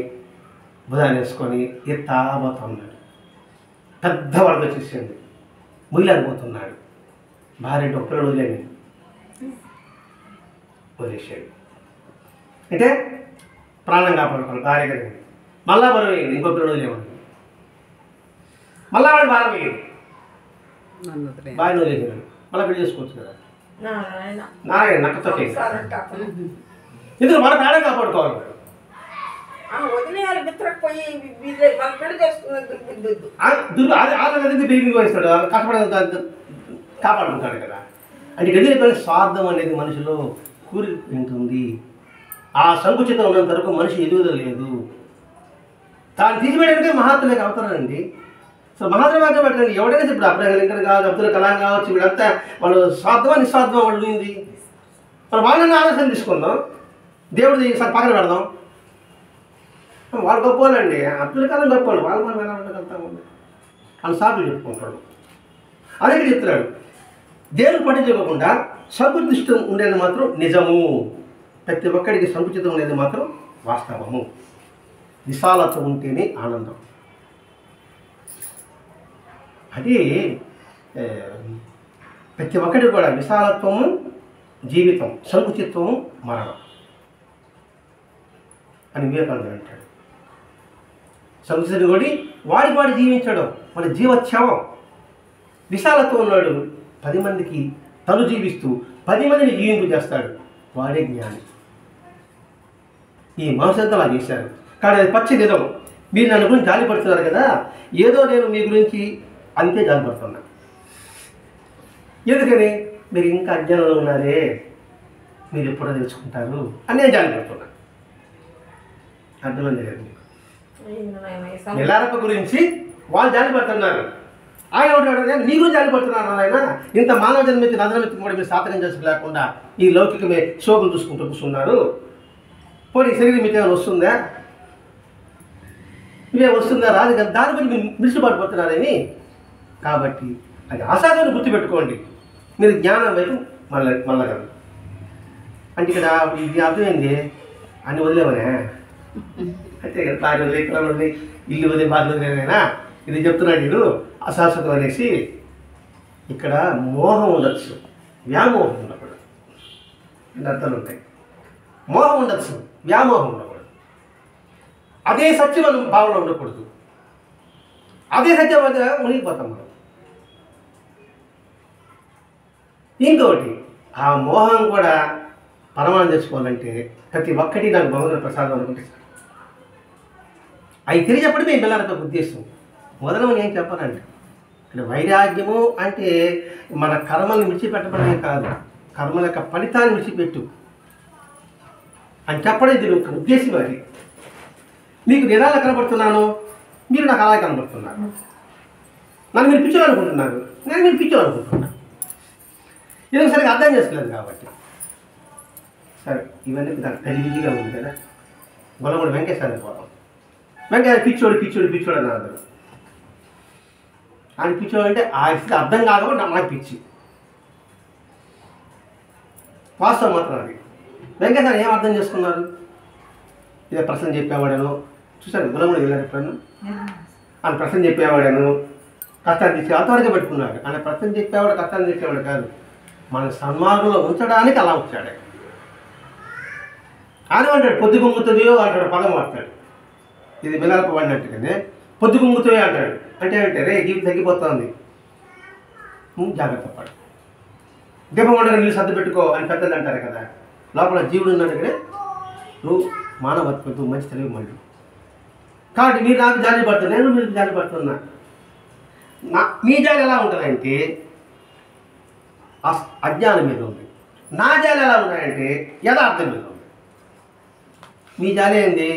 భుజాన్ని వేసుకొని ఎత్తాబోతా ఉన్నాడు. పెద్ద వరద వచ్చేసింది, ముగిలేకపోతున్నాడు. భార్య అంటే ఒక పిల్లలు వదిలేసాడు. అంటే ప్రాణం కాపాడుకోవాలి భార్య కదా. మళ్ళా బలం అయింది, ఇంకో పిల్లలు వదిలేవాడు. మళ్ళా వాడు భారం అయ్యింది, భార్య వదిలేసాడు. మళ్ళీ పెళ్లి చేసుకోవచ్చు కదా. నారాయణ నక్కతో ఎందుకు మన ప్రాణం కాపాడుకోవాలి.
వదిలేయాలి మిత్రపోయి పెళ్లి చేసుకున్నది
ఆలోచన బేబీ వేస్తాడు, కష్టపడే కాపాడుకుంటాడు కదా. అంటే ఎదురు స్వార్థం అనేది మనిషిలో కూరుకుంటుంది. ఆ సంకుచితం ఉన్నంత వరకు మనిషి ఎదుగుదల లేదు. తాను తీసివేయడానికి మహాత్ములకు అవతారండి. సో మహాత్మ మార్గం పెట్టండి. ఎవడైనా ఇప్పుడు అబ్రహం లింకన్ కావచ్చు, అబ్దుల్ కలాం కావచ్చు, వీళ్ళంతా వాళ్ళు స్వార్థమా నిస్వార్థమా పడుతుంది. మనం వాళ్ళని ఆలోచన తీసుకుందాం, దేవుడిది పక్కన పెడదాం. వాళ్ళు గొప్పవాళ్ళండి, అబ్దుల్ కలాం గొప్పవాళ్ళు, వాళ్ళు మనం ఎలా ఉండగలుగుతాము అని సాకులు చెప్పుకుంటాడు. అదే చెప్తున్నాడు, దేవుడు పట్టించుకోకుండా సంకుచితం ఉండేది మాత్రం నిజము. ప్రతి ఒక్కడికి సంకుచితం ఉండేది మాత్రం వాస్తవము. విశాలత ఉంటేనే ఆనందం. అది ప్రతి ఒక్కటి కూడా విశాలత్వము జీవితం, సంకుచిత్వము మరణం అని వివేకానంద అంటాడు. సంకుచితుడు కూడా వాడి జీవించడం మన జీవోత్సవం. విశాలత్వం ఉన్నాడు 10 మందికి తను జీవిస్తూ 10 మందిని జీవింపు చేస్తాడు, వాడే జ్ఞాని. ఈ మనుషులంతా అలా చేశారు. కానీ అది పచ్చి నిజం. మీరు నన్ను గురించి జాలిపడుతున్నారు కదా, ఏదో నేను మీ గురించి అంతే జాలిపడుతున్నా. ఎందుకని మీరు ఇంకా అజ్ఞానంలో ఉన్నారే, మీరు ఎప్పుడో తెలుసుకుంటారు అని నేను జాలిపడుతున్నా. అర్థమైంది లేదు మీకు. ఎల్లారప్ప గురించి వాళ్ళు జాలిపడుతున్నారు, ఆయన ఉంటాడు నీ గురించి జాలిపడుతున్నారు. ఆయన ఇంత మానవ జన్మకి నదనమిత్తి కూడా మీరు సాధకం చేసుకోలేకుండా ఈ లౌకికమే శోభను చూసుకుంటూ కూర్చున్నారు. పోనీ శరీరం మీకు ఏమైనా వస్తుందా? ఇవే వస్తుందా? రాదు కదా. దాని గురించి మీరు మిడిసిపడిపోతున్నారని. కాబట్టి అది అసాధారణ గుర్తుపెట్టుకోండి. మీరు జ్ఞానం వైపు మళ్ళా కదా. అంటే ఇక్కడ ఇది అర్థమైంది, అన్ని వదిలేమనే అంటే భార్య వదిలే, పిల్లలు వదిలే, ఇల్లు వదిలే, బాధ వదిలేనైనా ఇది చెప్తున్నాడు వీడు అశాశ్వతం అనేసి. ఇక్కడ మోహం ఉండొచ్చు, వ్యామోహం ఉండకూడదు. రెండు అర్థాలు ఉంటాయి. మోహం ఉండొచ్చు, వ్యామోహం ఉండకూడదు. అదే సత్యం మనం భావన ఉండకూడదు. అదే సత్యం మధ్య మునిగిపోతాం మనం. ఇంకొకటి, ఆ మోహం కూడా పరమాణం చేసుకోవాలంటే ప్రతి ఒక్కటి నాకు భగవంతుడు ప్రసాదం అనుకుంటే అవి తెలియజెప్పడమే ఈ పిల్లల ఉద్దేశం. మొదలమని ఏం చెప్పాలంటే ఇక్కడ వైరాగ్యము అంటే మన కర్మల్ని విడిచిపెట్టడమే కాదు, కర్మల యొక్క ఫలితాన్ని విడిచిపెట్టు అని చెప్పడం ఇది ఒక ఉద్దేశం. అది మీకు నేను ఎలా కనబడుతున్నాను, మీరు నాకు అలా కనబడుతున్నారు. నన్ను మీరు పిచ్చోలనుకుంటున్నారు, నేను మీరు పిచ్చోలనుకుంటున్నాను. ఇది సరిగ్గా అర్థం చేసుకోలేదు కాబట్టి. సరే, ఇవన్నీ దానికి తెలివిగా ఉంది కదా. గొల్లగొండ వెంకటేశ్వర పోవడం, వెంకటేశ్వర పిచ్చోడు పిచ్చోడు పిచ్చోడు అని అర్థం. ఆయన పిచ్చోడు అంటే ఆ స్థితి అర్థం కాకపోతే నాకు పిచ్చి. వాస్తవం మాత్రం అది. వెంకటేశ్వర ఏం అర్థం చేసుకున్నారు? ఇదే ప్రశ్న చెప్పేవాడాను. చూసాను గొల్లగొండ వెళ్ళారు ఎప్పుడన్నా. ఆయన ప్రశ్న చెప్పేవాడాను, కష్టాన్ని తెచ్చి అంతవరకే పెట్టుకున్నాడు. ఆయన ప్రశ్న చెప్పేవాడు, కష్టాన్ని తెచ్చేవాడు కాదు, మన సన్మార్గంలో ఉంచడానికి అలా వచ్చాడు. ఆయన అంటాడు పొద్దు గుంగుతుందో అంటాడు, పదం వాడతాడు. ఇది మిలాలప వాడినట్టుగానే పొద్దు గుంగుతాయో అంటాడు. అంటే రే జీవితం తగ్గిపోతుంది, జాగ్రత్త పడు. దీపం వండగా నీళ్ళు సర్దు పెట్టుకో అని పెద్దలు అంటారు కదా. లోపల జీవుడు ఉన్నట్టుగానే నువ్వు మానవత్వం మంచి తెలివి మళ్ళీ. కాబట్టి మీరు నాకు జాలి పడుతున్నా, నేను మీకు జాలి పడుతున్నా. మీ జాలి ఎలా ఉంటుందంటే అజ్ఞానం మీద ఉంది. నా జాలి ఎలా ఉన్నాయంటే యథార్థం మీద ఉంది. మీ జాలి ఏంది?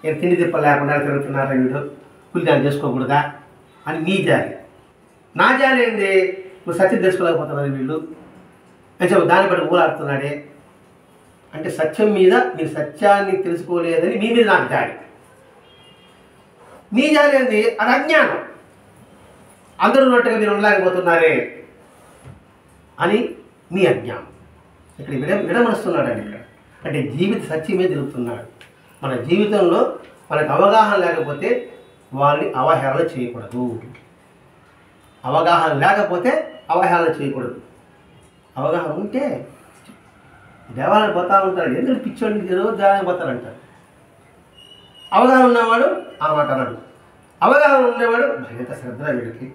నేను తిండి తిప్ప లేకుండా తిరుగుతున్నారా వీడు, కూలిదాన్ని చేసుకోకూడదా అని మీ జాలి. నా జాలి ఏంది? నువ్వు సత్యం తెలుసుకోలేకపోతున్నారు వీళ్ళు అని చెప్పి దాన్ని బట్టి ఊరాడుతున్నాడే అంటే సత్యం మీద మీరు సత్యాన్ని తెలుసుకోలేదని మీ మీద నాకు జాలి. మీ జాలి ఏంది? అది అజ్ఞానం. అందరూ ఉన్నట్టుగా మీరు ఉండలేకపోతున్నారే అని మీ అజ్ఞానం. ఇక్కడ విడమరుస్తున్నాడండి. ఇక్కడ అంటే జీవిత సత్యమే తిరుగుతున్నాడు. మన జీవితంలో మనకు అవగాహన లేకపోతే వాళ్ళని అవహేళన చేయకూడదు. అవగాహన లేకపోతే అవహేళన చేయకూడదు. అవగాహన ఉంటే దేవాలయం పోతా ఉంటారు. ఎందుకు పిచ్చోడికి దేవాలయం పోతారంటారు. అవగాహన ఉన్నవాడు ఆ మాట అన్నాడు. అవగాహన ఉండేవాడు ఎంత శ్రద్ధ వీడికి,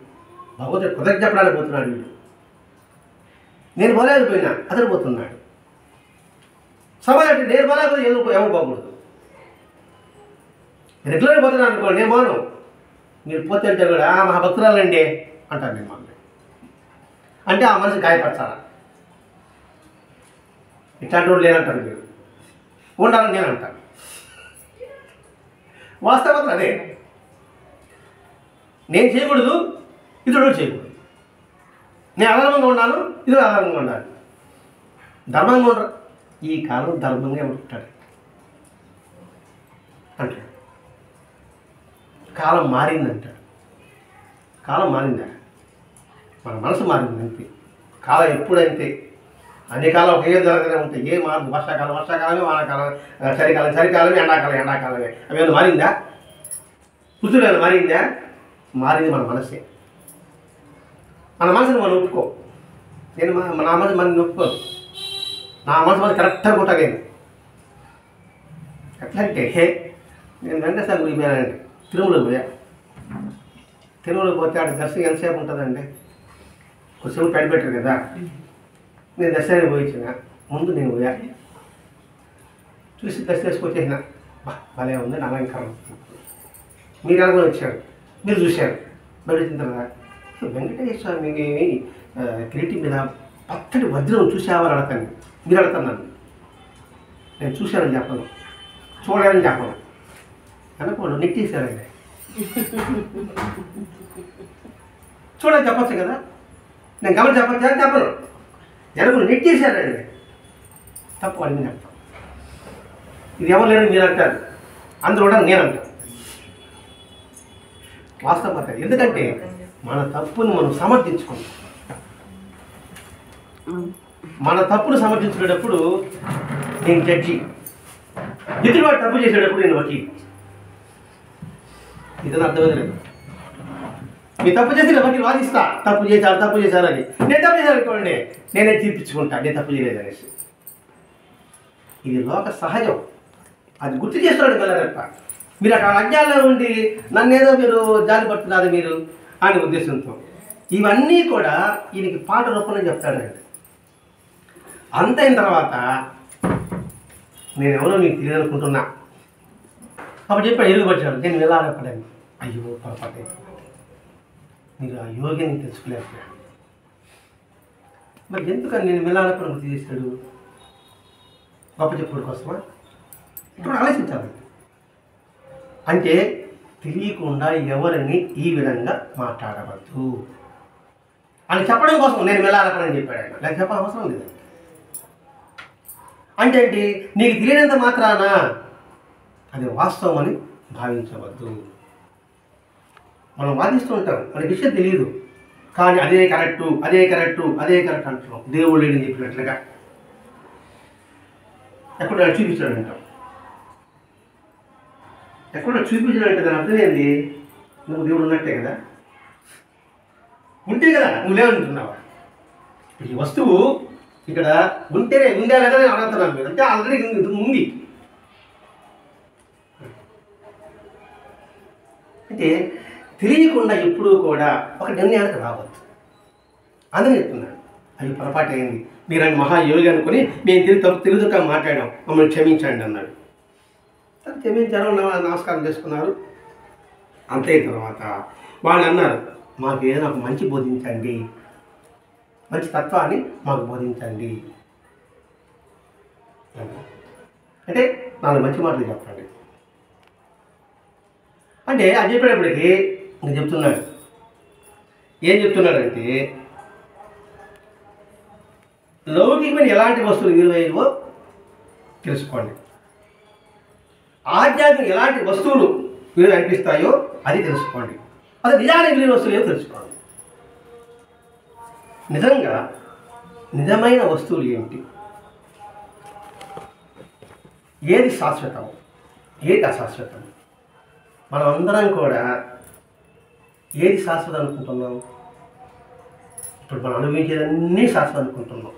భగవంతుడు కృతజ్ఞ చెప్పడానికి పోతున్నాడు వీడు. నేను పోలేకపోయినా అతను పోతున్నాడు. సమాజం నేను పోలేకపోతే ఎవరు పోకూడదు. రెగ్యులర్గా పోతున్నాను అనుకోండి, నేను పోను. మీరు పోతే అంటే కూడా మా భక్తురాలండి అంటారు. నేను మమ్మల్ని అంటే ఆ మనసు గాయపరచాలా. ఇట్లాంటి వాళ్ళు లేనంటారు, మీరు ఉండాలని నేను అంటాను. వాస్తవం అదే. నేను చేయకూడదు, ఇతరుడు చేయకూడదు. నేను అధర్మంగా ఉన్నాను, ఇది అధర్మంగా ఉండాలి. ధర్మంగా ఉండరు. ఈ కాలం ధర్మంగా ఉంటాడు అంటాడు. కాలం మారిందంటాడు. కాలం మారిందా? మన మనసు మారింది అంతే. కాలం ఎప్పుడైతే అన్ని కాలం ఒకే జరగనే ఉంటాయి. ఏ మారు వర్షాకాలం వర్షాకాలమే, వానాకాలం చలికాలం చలికాలమే, ఎండాకాలం ఎండాకాలమే. అవేమైనా మారిందా? ఋతువులు ఏమైనా మారిందా? మారింది మన మనసే. మన మనసుని మనం ఒప్పుకో. నేను నా మనసు మనం ఒప్పుకోను. నా మనసు మనం కరెక్ట్గా ఉంటా. నేను ఎట్లంటే నేను వెంకటేశ్వర గుడి పోయానండి. తిరుమలకు పోయా. తిరుమలకు పోతే ఆడ దర్శనం ఎంతసేపు ఉంటుందండి? కొంచెం పెట్టారు కదా. నేను దర్శనానికి పోయించిన ముందు నేను పోయా. చూసి దర్శనం వేసుకొచ్చేసిన. భలే ఉంది నా అలంకారం. మీరు అనుకుని వచ్చారు, మీరు చూశారు. బయట వచ్చిన తర్వాత వెంకటేశ్వర స్వామిని కిరీటి మీద పచ్చడి వజ్రం చూసావని అడతాను. మీరు అడుగుతున్నాను. నేను చూశానని చెప్పను, చూడాలని చెప్పను. అనుకోండి నెట్టేశారండి. చూడని చెప్పచ్చు కదా. నేను గమని చెప్పచ్చు అని చెప్పను. జరుగులు నెట్టేశారండి. తప్పు అడిగింది అంటాం. ఇది ఎవరు లేరు మీరు అంటారు, అందరూ కూడా నేను అంటాను. వాస్తవం అంటారు. ఎందుకంటే మన తప్పును మనం సమర్థించుకుంటాం. మన తప్పును సమర్థించుకునేటప్పుడు నేను జడ్జి, ఎదుటివాడు తప్పు చేసేటప్పుడు నేను వకీలు. ఇదని అర్థమైంది లేదు. మీ తప్పు చేసి నేను వకీలు వాదిస్తా, తప్పు చేశారని. నేను తప్పు చేశాను అనుకోండి, నేనే తీర్పించుకుంటా నేను తప్పు చేయలేదనేసి. ఇది లోక సహజం. అది గుర్తు చేస్తున్నాడు పిల్లలప్ప. మీరు అక్కడ అజ్ఞానంలో ఉండి నన్నేదో మీరు జాలి పడుతున్నారు మీరు అనే ఉద్దేశంతో ఇవన్నీ కూడా ఈయనకి పాట రూపంలో చెప్తాడండి. అంతైన తర్వాత నేనెవరో మీకు తెలియదు అనుకుంటున్నా. అప్పుడు చెప్పాడు, ఎరుగుపడ్డాడు. నేను వెళ్ళాలపడాను. అయ్యో పొరపాటు మీరు ఆ యోగిని తెలుసుకోలేకపోయాడు. మరి ఎందుకని నేను వెళ్ళాలప్పుడు గుర్తు చేశాడు? గొప్ప చెప్పుడు కోసమా? ఇప్పుడు ఆలోచించాలి. అంటే తెలియకుండా ఎవరిని ఈ విధంగా మాట్లాడవద్దు అని చెప్పడం కోసం నేను వెళ్ళాలపడని చెప్పాడు ఆయన. లేక చెప్పడం అవసరం లేదు. అంటే ఏంటి? నీకు తెలియనంత మాత్రాన అది వాస్తవం అని భావించవద్దు. మనం వాదిస్తూ ఉంటాం, మనకి విషయం తెలియదు, కానీ అదే కరెక్టు అంటున్నాం. దేవుడు లేని చెప్పినట్లుగా ఎక్కడ చూపించాడు అంటాం. ఎక్కడ చూపించాడంటే దాని అర్థం ఏంది? నువ్వు దేవుడు ఉన్నట్టే కదా, ఉంటే కదా నువ్వు లేవంటున్నావా? ఈ వస్తువు ఇక్కడ ఉంటేనే ఉందా లేదా నేను అడుగుతున్నాను. మీరు అంటే ఆల్రెడీ ఉంది. అంటే తెలియకుండా ఎప్పుడూ కూడా ఒక నిర్ణయానికి రావద్దు. అందుని చెప్తున్నాను. అది పొరపాటు అయింది, మీరని మహాయోగి అనుకుని మేము తెలుగుగా మాట్లాడాం, మమ్మల్ని క్షమించండి అన్నాడు. క్షమించారు, నమస్కారం చేసుకున్నారు. అంతే. తర్వాత వాళ్ళు అన్నారు, మాకు ఏదైనా ఒక మంచి బోధించండి మంచి తత్వాన్ని మాకు బోధించండి అంటే 4 మంచి మాటలు చెప్పండి అంటే అది చెప్పేటప్పటికి నేను చెప్తున్నాడు. ఏం చెప్తున్నాడంటే లౌకికమైన ఎలాంటి వస్తువులు విలువైనవో తెలుసుకోండి, ఆధ్యాత్మిక ఎలాంటి వస్తువులు విలువ అనిపిస్తాయో అది తెలుసుకోండి, అది నిజానికి విలువ వస్తువులు ఏమో తెలుసుకోండి. నిజంగా నిజమైన వస్తువులు ఏమిటి, ఏది శాశ్వతం, ఏది అశాశ్వతం? మనం అందరం కూడా ఏది శాశ్వతం అనుకుంటున్నాం? ఇప్పుడు మనం అనుభవించేదన్నీ శాశ్వతం అనుకుంటున్నాం.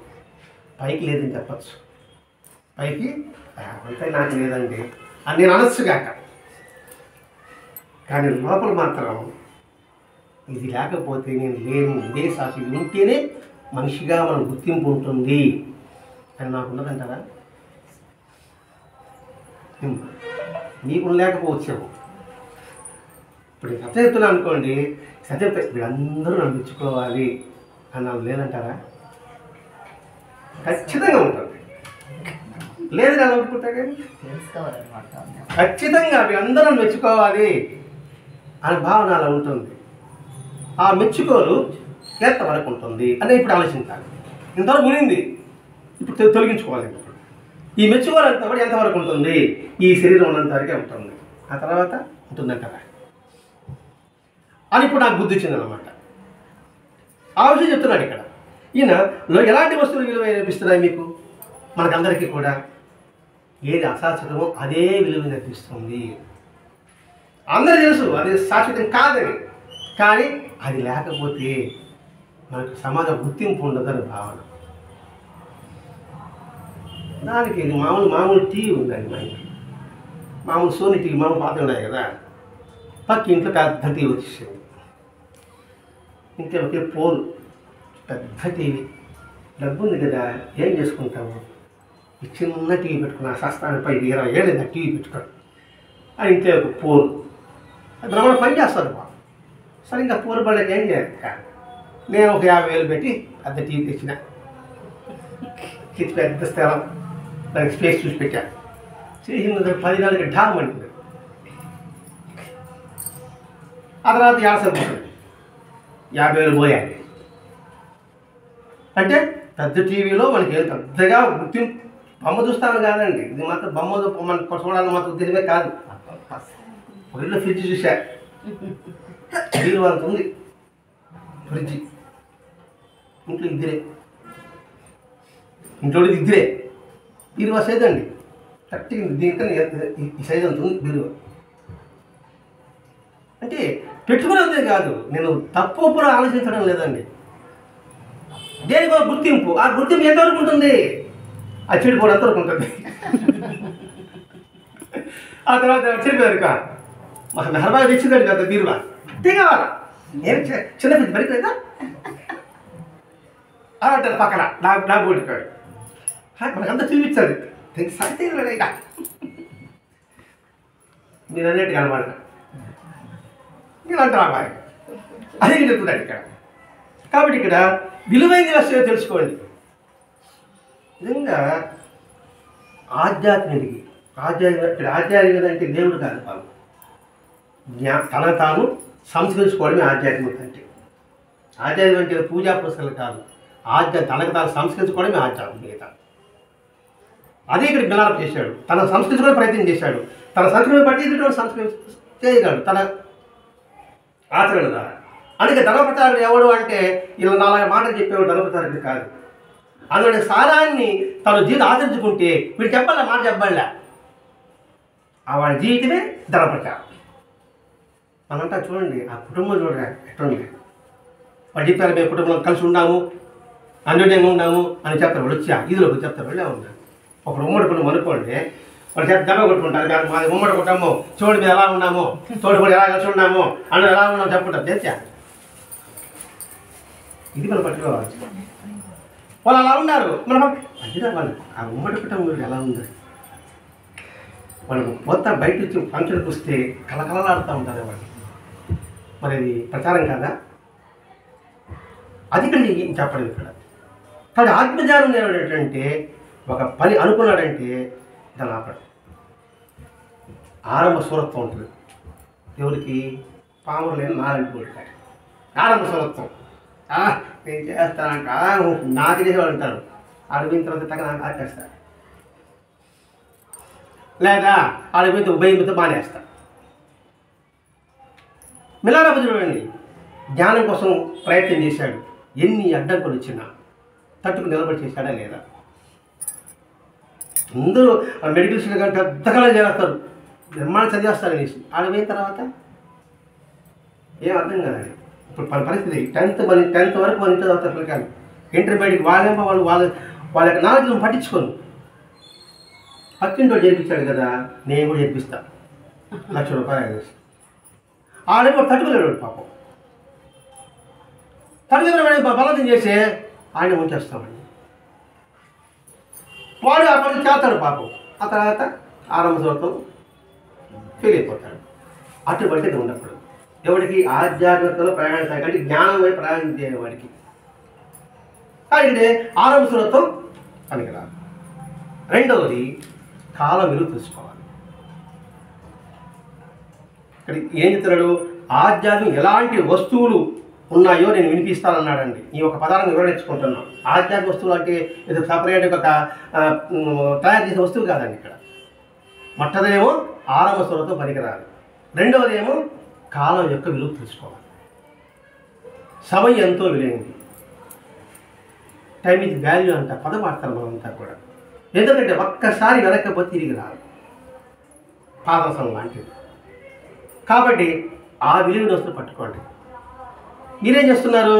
పైకి లేదని చెప్పచ్చు, పైకి అంతే నాకు లేదండి అని నేను అనొచ్చుగాక, కానీ లోపల మాత్రం ఇది లేకపోతే నేను లేను, ఇదే సాక్షి ఉంటేనే మనిషిగా మనం గుర్తింపు ఉంటుంది అని నాకు ఉన్నదంటారా? నీకు లేకపోవచ్చాము. ఇప్పుడు నేను సత్యం చెప్తున్నా అనుకోండి, సత్యం వీళ్ళందరూ నన్ను మెచ్చుకోవాలి అని నాకు లేదంటారా? ఖచ్చితంగా ఉంటుంది. లేదని అలా అనుకుంటా కానీ ఖచ్చితంగా వీళ్ళందరూ నన్ను మెచ్చుకోవాలి అనే భావన అలా ఉంటుంది. ఆ మెచ్చుకోలు ఎంతవరకు ఉంటుంది అని ఇప్పుడు ఆలోచించాలి. ఇంతవరకు ఉనింది, ఇప్పుడు తొలగించుకోవాలి. ఇప్పుడు ఈ మెచ్చుకోలు ఎంతవరకు ఉంటుంది? ఈ శరీరం ఉన్నంత వరకే ఉంటుంది, ఆ తర్వాత ఉంటుందంటారా అని ఇప్పుడు నాకు బుద్ధి వచ్చిందనమాట. ఆ విషయం చెప్తున్నాడు ఇక్కడ. ఈయన ఎలాంటి వస్తువులు విలువ అనిపిస్తున్నాయి మీకు? మనకందరికీ కూడా ఏది అశాశ్వతమో అదే విలువ అనిపిస్తుంది. అందరూ తెలుసు అది శాశ్వతం కాదని, కానీ అది లేకపోతే మనకు సమాజ గుర్తింపు ఉండదని భావన. దానికి మామూలు టీవీ ఉందండి, మా ఇంట్లో మామూలు సోనీ టీవీ, మామూలు పాత్ర ఉన్నాయి కదా, పక్క ఇంట్లో పెద్ద టీవీ వచ్చేసింది. ఇంట్లో ఒకే పోలు, పెద్ద టీవీ. డబ్బు ఉంది కదా, ఏం చేసుకుంటాము? ఈ చిన్న టీవీ పెట్టుకున్నా సస్తానిపై 20 ఏళ్ళు ఆ టీవీ పెట్టుకోండి. ఆ ఇంట్లో ఒక పోలు, అది బ్రహ్మణ పని చేస్తారు బా. సరే ఇంకా పోలు పడలేక ఏం చేయాలి? నేను ఒక 50,000 పెట్టి పెద్ద టీవీ తెచ్చిన, పెద్ద స్థలం, దానికి స్పేస్ చూసి పెట్టాను. చేసిన 10 నెలలకి ఢామ్ అంటుంది. ఆ తర్వాత యాసపోతుంది, 50,000 పోయాలి. అంటే పెద్ద టీవీలో మనకి ఏం పెద్దగా గుర్తింపు, బొమ్మ చూస్తాను కాదండి, ఇది మాత్రం బొమ్మ మనకు చూడాలని మాత్రం ఉద్దేశమే కాదు. ఒకరిలో ఫ్రిడ్జ్ చూసా, వీలు వాళ్ళకి ఉంది ఫ్రిడ్జ్, ఇంట్లో ఇద్దరే బీరువా సైజ్ అండి, కరెక్ట్గా దీనికన్నా ఈ సైజ్ అంత ఉంది బీరువా. అంటే పెట్టుకునేదే కాదు, నేను తప్పు కూడా ఆలోచించడం లేదండి. దేనికి ఒక గుర్తింపు, ఆ గుర్తింపు ఎంతవరకు ఉంటుంది? ఆ చెడిపోవడం ఎంతవరకు ఉంటుంది? ఆ తర్వాత చెడిపోయారు కా మాకు మెహర్బాగా తెచ్చిందండి కదా బీరువా, అంతే కావాలా? ఏం చిన్న ఫ్రిడ్జ్ పడిపోయిందా అలా అంటారు పక్కన నా బోడికాడు. మనకంతా చూపించాలి, సరితే ఇక మీరు అన్నట్టు కనబడ నేను అంటారు అబ్బాయి, అదే చెప్తున్నాడు ఇక్కడ. కాబట్టి ఇక్కడ విలువైన వస్తువు తెలుసుకోండి. నిజంగా ఆధ్యాత్మికత అంటే దేవుడు కాదు బాబు, తన తాను సంస్కరించుకోవడమే ఆధ్యాత్మికత అంటే. ఆధ్యాత్మికత అంటే పూజా పుస్తకాలు కాదు, తనకు తాను సంస్కరించుకోవడమే ఆధ్యాత్మికత. అదే ఇక్కడ బిలాప్ చేశాడు, తన సంస్కరించుకోవడం ప్రయత్నం చేశాడు, తన సంస్కృతి బట్టి చేయగలడు తన ఆచరణ ద్వారా. అందుకే ధర్మప్రచారుడు ఎవడు అంటే ఇలా 4 మాటలు చెప్పేవాడు ధర్మప్రచారుడు కాదు. అందులో సారాన్ని తన జీవితం ఆచరించుకుంటే వీడు చెప్పాల మాట చెప్పాలా, ఆ వాడి జీవితమే ధర్మప్రచారం. మనంతా చూడండి, ఆ కుటుంబం చూడరా ఎట్లుంది. వాడు చెప్పారు మేము కుటుంబంలో కలిసి ఉన్నాము, అన్యోన్యంగా ఉన్నాము అని చెప్తారు. వాడు వచ్చి ఈదులోకి చెప్తారు, వాళ్ళే ఉన్నారు. ఒకడు ఉమ్మడి కుటుంబం అనుకోండి, వాళ్ళు చెప్పి దెబ్బ కొట్టుకుంటారు, మాది ఉమ్మడి కుటుంబం, చూడు మేము ఎలా ఉన్నాము, తోడు కూడా ఎలా కలిసి ఉన్నాము, అన్నం ఎలా ఉన్నాము చెప్పుకుంటారు. తెచ్చా ఇది మనం పట్టుకోవాలి. వాళ్ళు అలా ఉన్నారు, మనం అదిగా వాళ్ళు ఆ ఉమ్మడి కుటుంబం ఎలా ఉంది, వాళ్ళు మొత్తం బయట వచ్చి ఫంక్షన్కి వస్తే కలకలలాడుతూ ఉంటారు వాళ్ళు. మరి అది ప్రచారం కాదా? అది ఇక్కడ చెప్పడం ఇక్కడ కాబట్టి ఆత్మజ్ఞానం ఏమిటంటే ఒక పని అనుకున్నాడంటే దాన్ని ఆపడం. ఆరంభ స్వరత్వం ఉంటుంది ఎవరికి? పాములు లేని నాలుగు కోరికాయ ఆరంభ స్వరత్వం. నేను చేస్తానంట నాకు చేసేవాళ్ళు అంటారు, అడిగిన తర్వాత తగ్గ నాకు ఆచేస్తారు, లేదా అడిగితే ఉభయంతో మానేస్తా. మిలారాబు చూడండి, జ్ఞానం కోసం ప్రయత్నం చేశాడు, ఎన్ని అడ్డంకులు వచ్చినా తట్టుకు నిలబడి చేశాడా లేదా? అందరూ మెడికల్ స్టూడెంట్ కంటే పెద్దగా చేస్తారు, నిర్మాణం చదివేస్తారు అనేసి ఆడిపోయిన తర్వాత ఏం అర్థం కాదండి. ఇప్పుడు మన పరిస్థితి 10th వరకు మన ఇంట్లో చదువుతారు పిల్లకాయలు, ఇంటర్మీడియట్ వాళ్ళ యొక్క నాలెడ్జ్ని పట్టించుకోను. పక్కింటో చేర్పించాడు కదా, నేను కూడా చేర్పిస్తా, ₹1,00,000 ఆడేమో తట్టుకోలేడు పాపం. తట్టుకునే బలతం చేసి ఆయన ఉంచేస్తామండి. వాడు ఆ పని చేస్తాడు పాపం, ఆ తర్వాత ఆరంభ సంవత్సరం ఫెయిల్ అయిపోతాడు. అటువంటిది ఉన్నప్పుడు ఎవరికి ఆధ్యాత్మికతలో ప్రయాణిస్తాయి కంటే జ్ఞానం వైపు ప్రయాణించే వాడికి అంటే ఆరంభ సంవత్సరం పనికిరాదు. రెండవది కాలం విలువ తెలుసుకోవాలి. ఇక్కడ ఏం చెప్తున్నాడు? ఆధ్యాత్మిక ఎలాంటి వస్తువులు ఉన్నాయో నేను వినిపిస్తానన్నాడండి. ఈ ఒక పదాలను వివరించుకుంటున్నాం. ఆధ్యాత్మిక వస్తువులు అంటే ఇది సపరేట్ ఒక తయారు చేసే వస్తువు కాదండి. ఇక్కడ మొట్టదేమో ఆరంభ స్వరతో పనికిరాదు, రెండవది ఏమో కాలం యొక్క విలువ తెలుసుకోవాలి. సమయం ఎంతో విలువైంది. టైం ఇస్ వాల్యూ అంట పదం వాడతారు మనంతా కూడా. ఎందుకంటే ఒక్కసారి వెనక్కపోతే తిరిగి రాదు, పాదరసం లాంటిది. కాబట్టి ఆ విలువని వస్తువు పట్టుకోండి. మీరేం చేస్తున్నారు?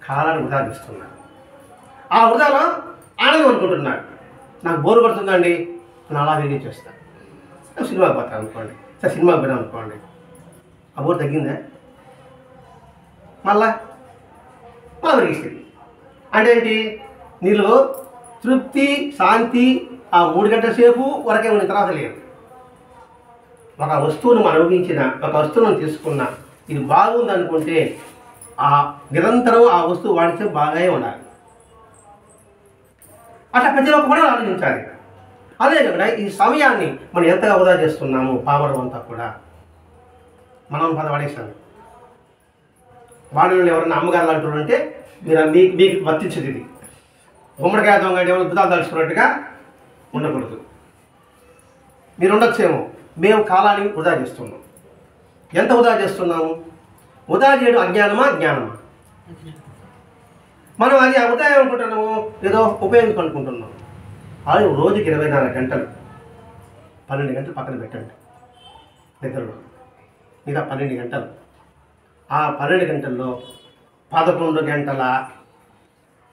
కాలాన్ని వృధా చేస్తున్నారు. ఆ వృధాలో ఆనందం అనుకుంటున్నారు. నాకు బోరు పడుతుందండి, నేను అలా తిరిగి చేస్తాను. సినిమాకి పోతాను అనుకోండి, సరే సినిమాకి పోయినా అనుకోండి, ఆ బోరు తగ్గిందా? మళ్ళా పెరిగిస్తుంది. అంటే ఏంటి? నీలో తృప్తి శాంతి ఆ 3 గంటల సేపు వరకే ఉన్న తర్వాత లేదు. ఒక వస్తువును మనం ఊహించిన, ఒక వస్తువును తీసుకున్నా, ఇది బాగుంది అనుకుంటే ఆ నిరంతరం ఆ వస్తువు వాడితే బాగానే ఉండాలి. అట్లా ప్రతి ఒక్క కూడా ఆలోచించాలి. అదే కదా ఈ సమయాన్ని మనం ఎంతగా వృధా చేస్తున్నాము. పావడం అంతా కూడా మనం పడేసాము. వాళ్ళు ఎవరైనా అమ్మగారు అంటుంటే మీరు మీకు వర్తించేది ఇది. గుమ్మడికాయ దొంగ ఎవరు బుధాలు తలుచుకున్నట్టుగా ఉండకూడదు. మీరు ఉండొచ్చేమో, మేము కాలాన్ని వృధా చేస్తున్నాం. ఎంత వృధా చేస్తున్నాము? వృధా చేయడం అజ్ఞానమా జ్ఞానమా? మనం అది వృధా ఏమనుకుంటున్నాము? ఏదో ఉపయోగించుకుంటున్నాము. అది రోజుకి 24 గంటలు, 12 గంటలు పక్కన పెట్టండి నిద్రలో, మిగతా 12 గంటలు. ఆ 12 గంటల్లో 11 గంటల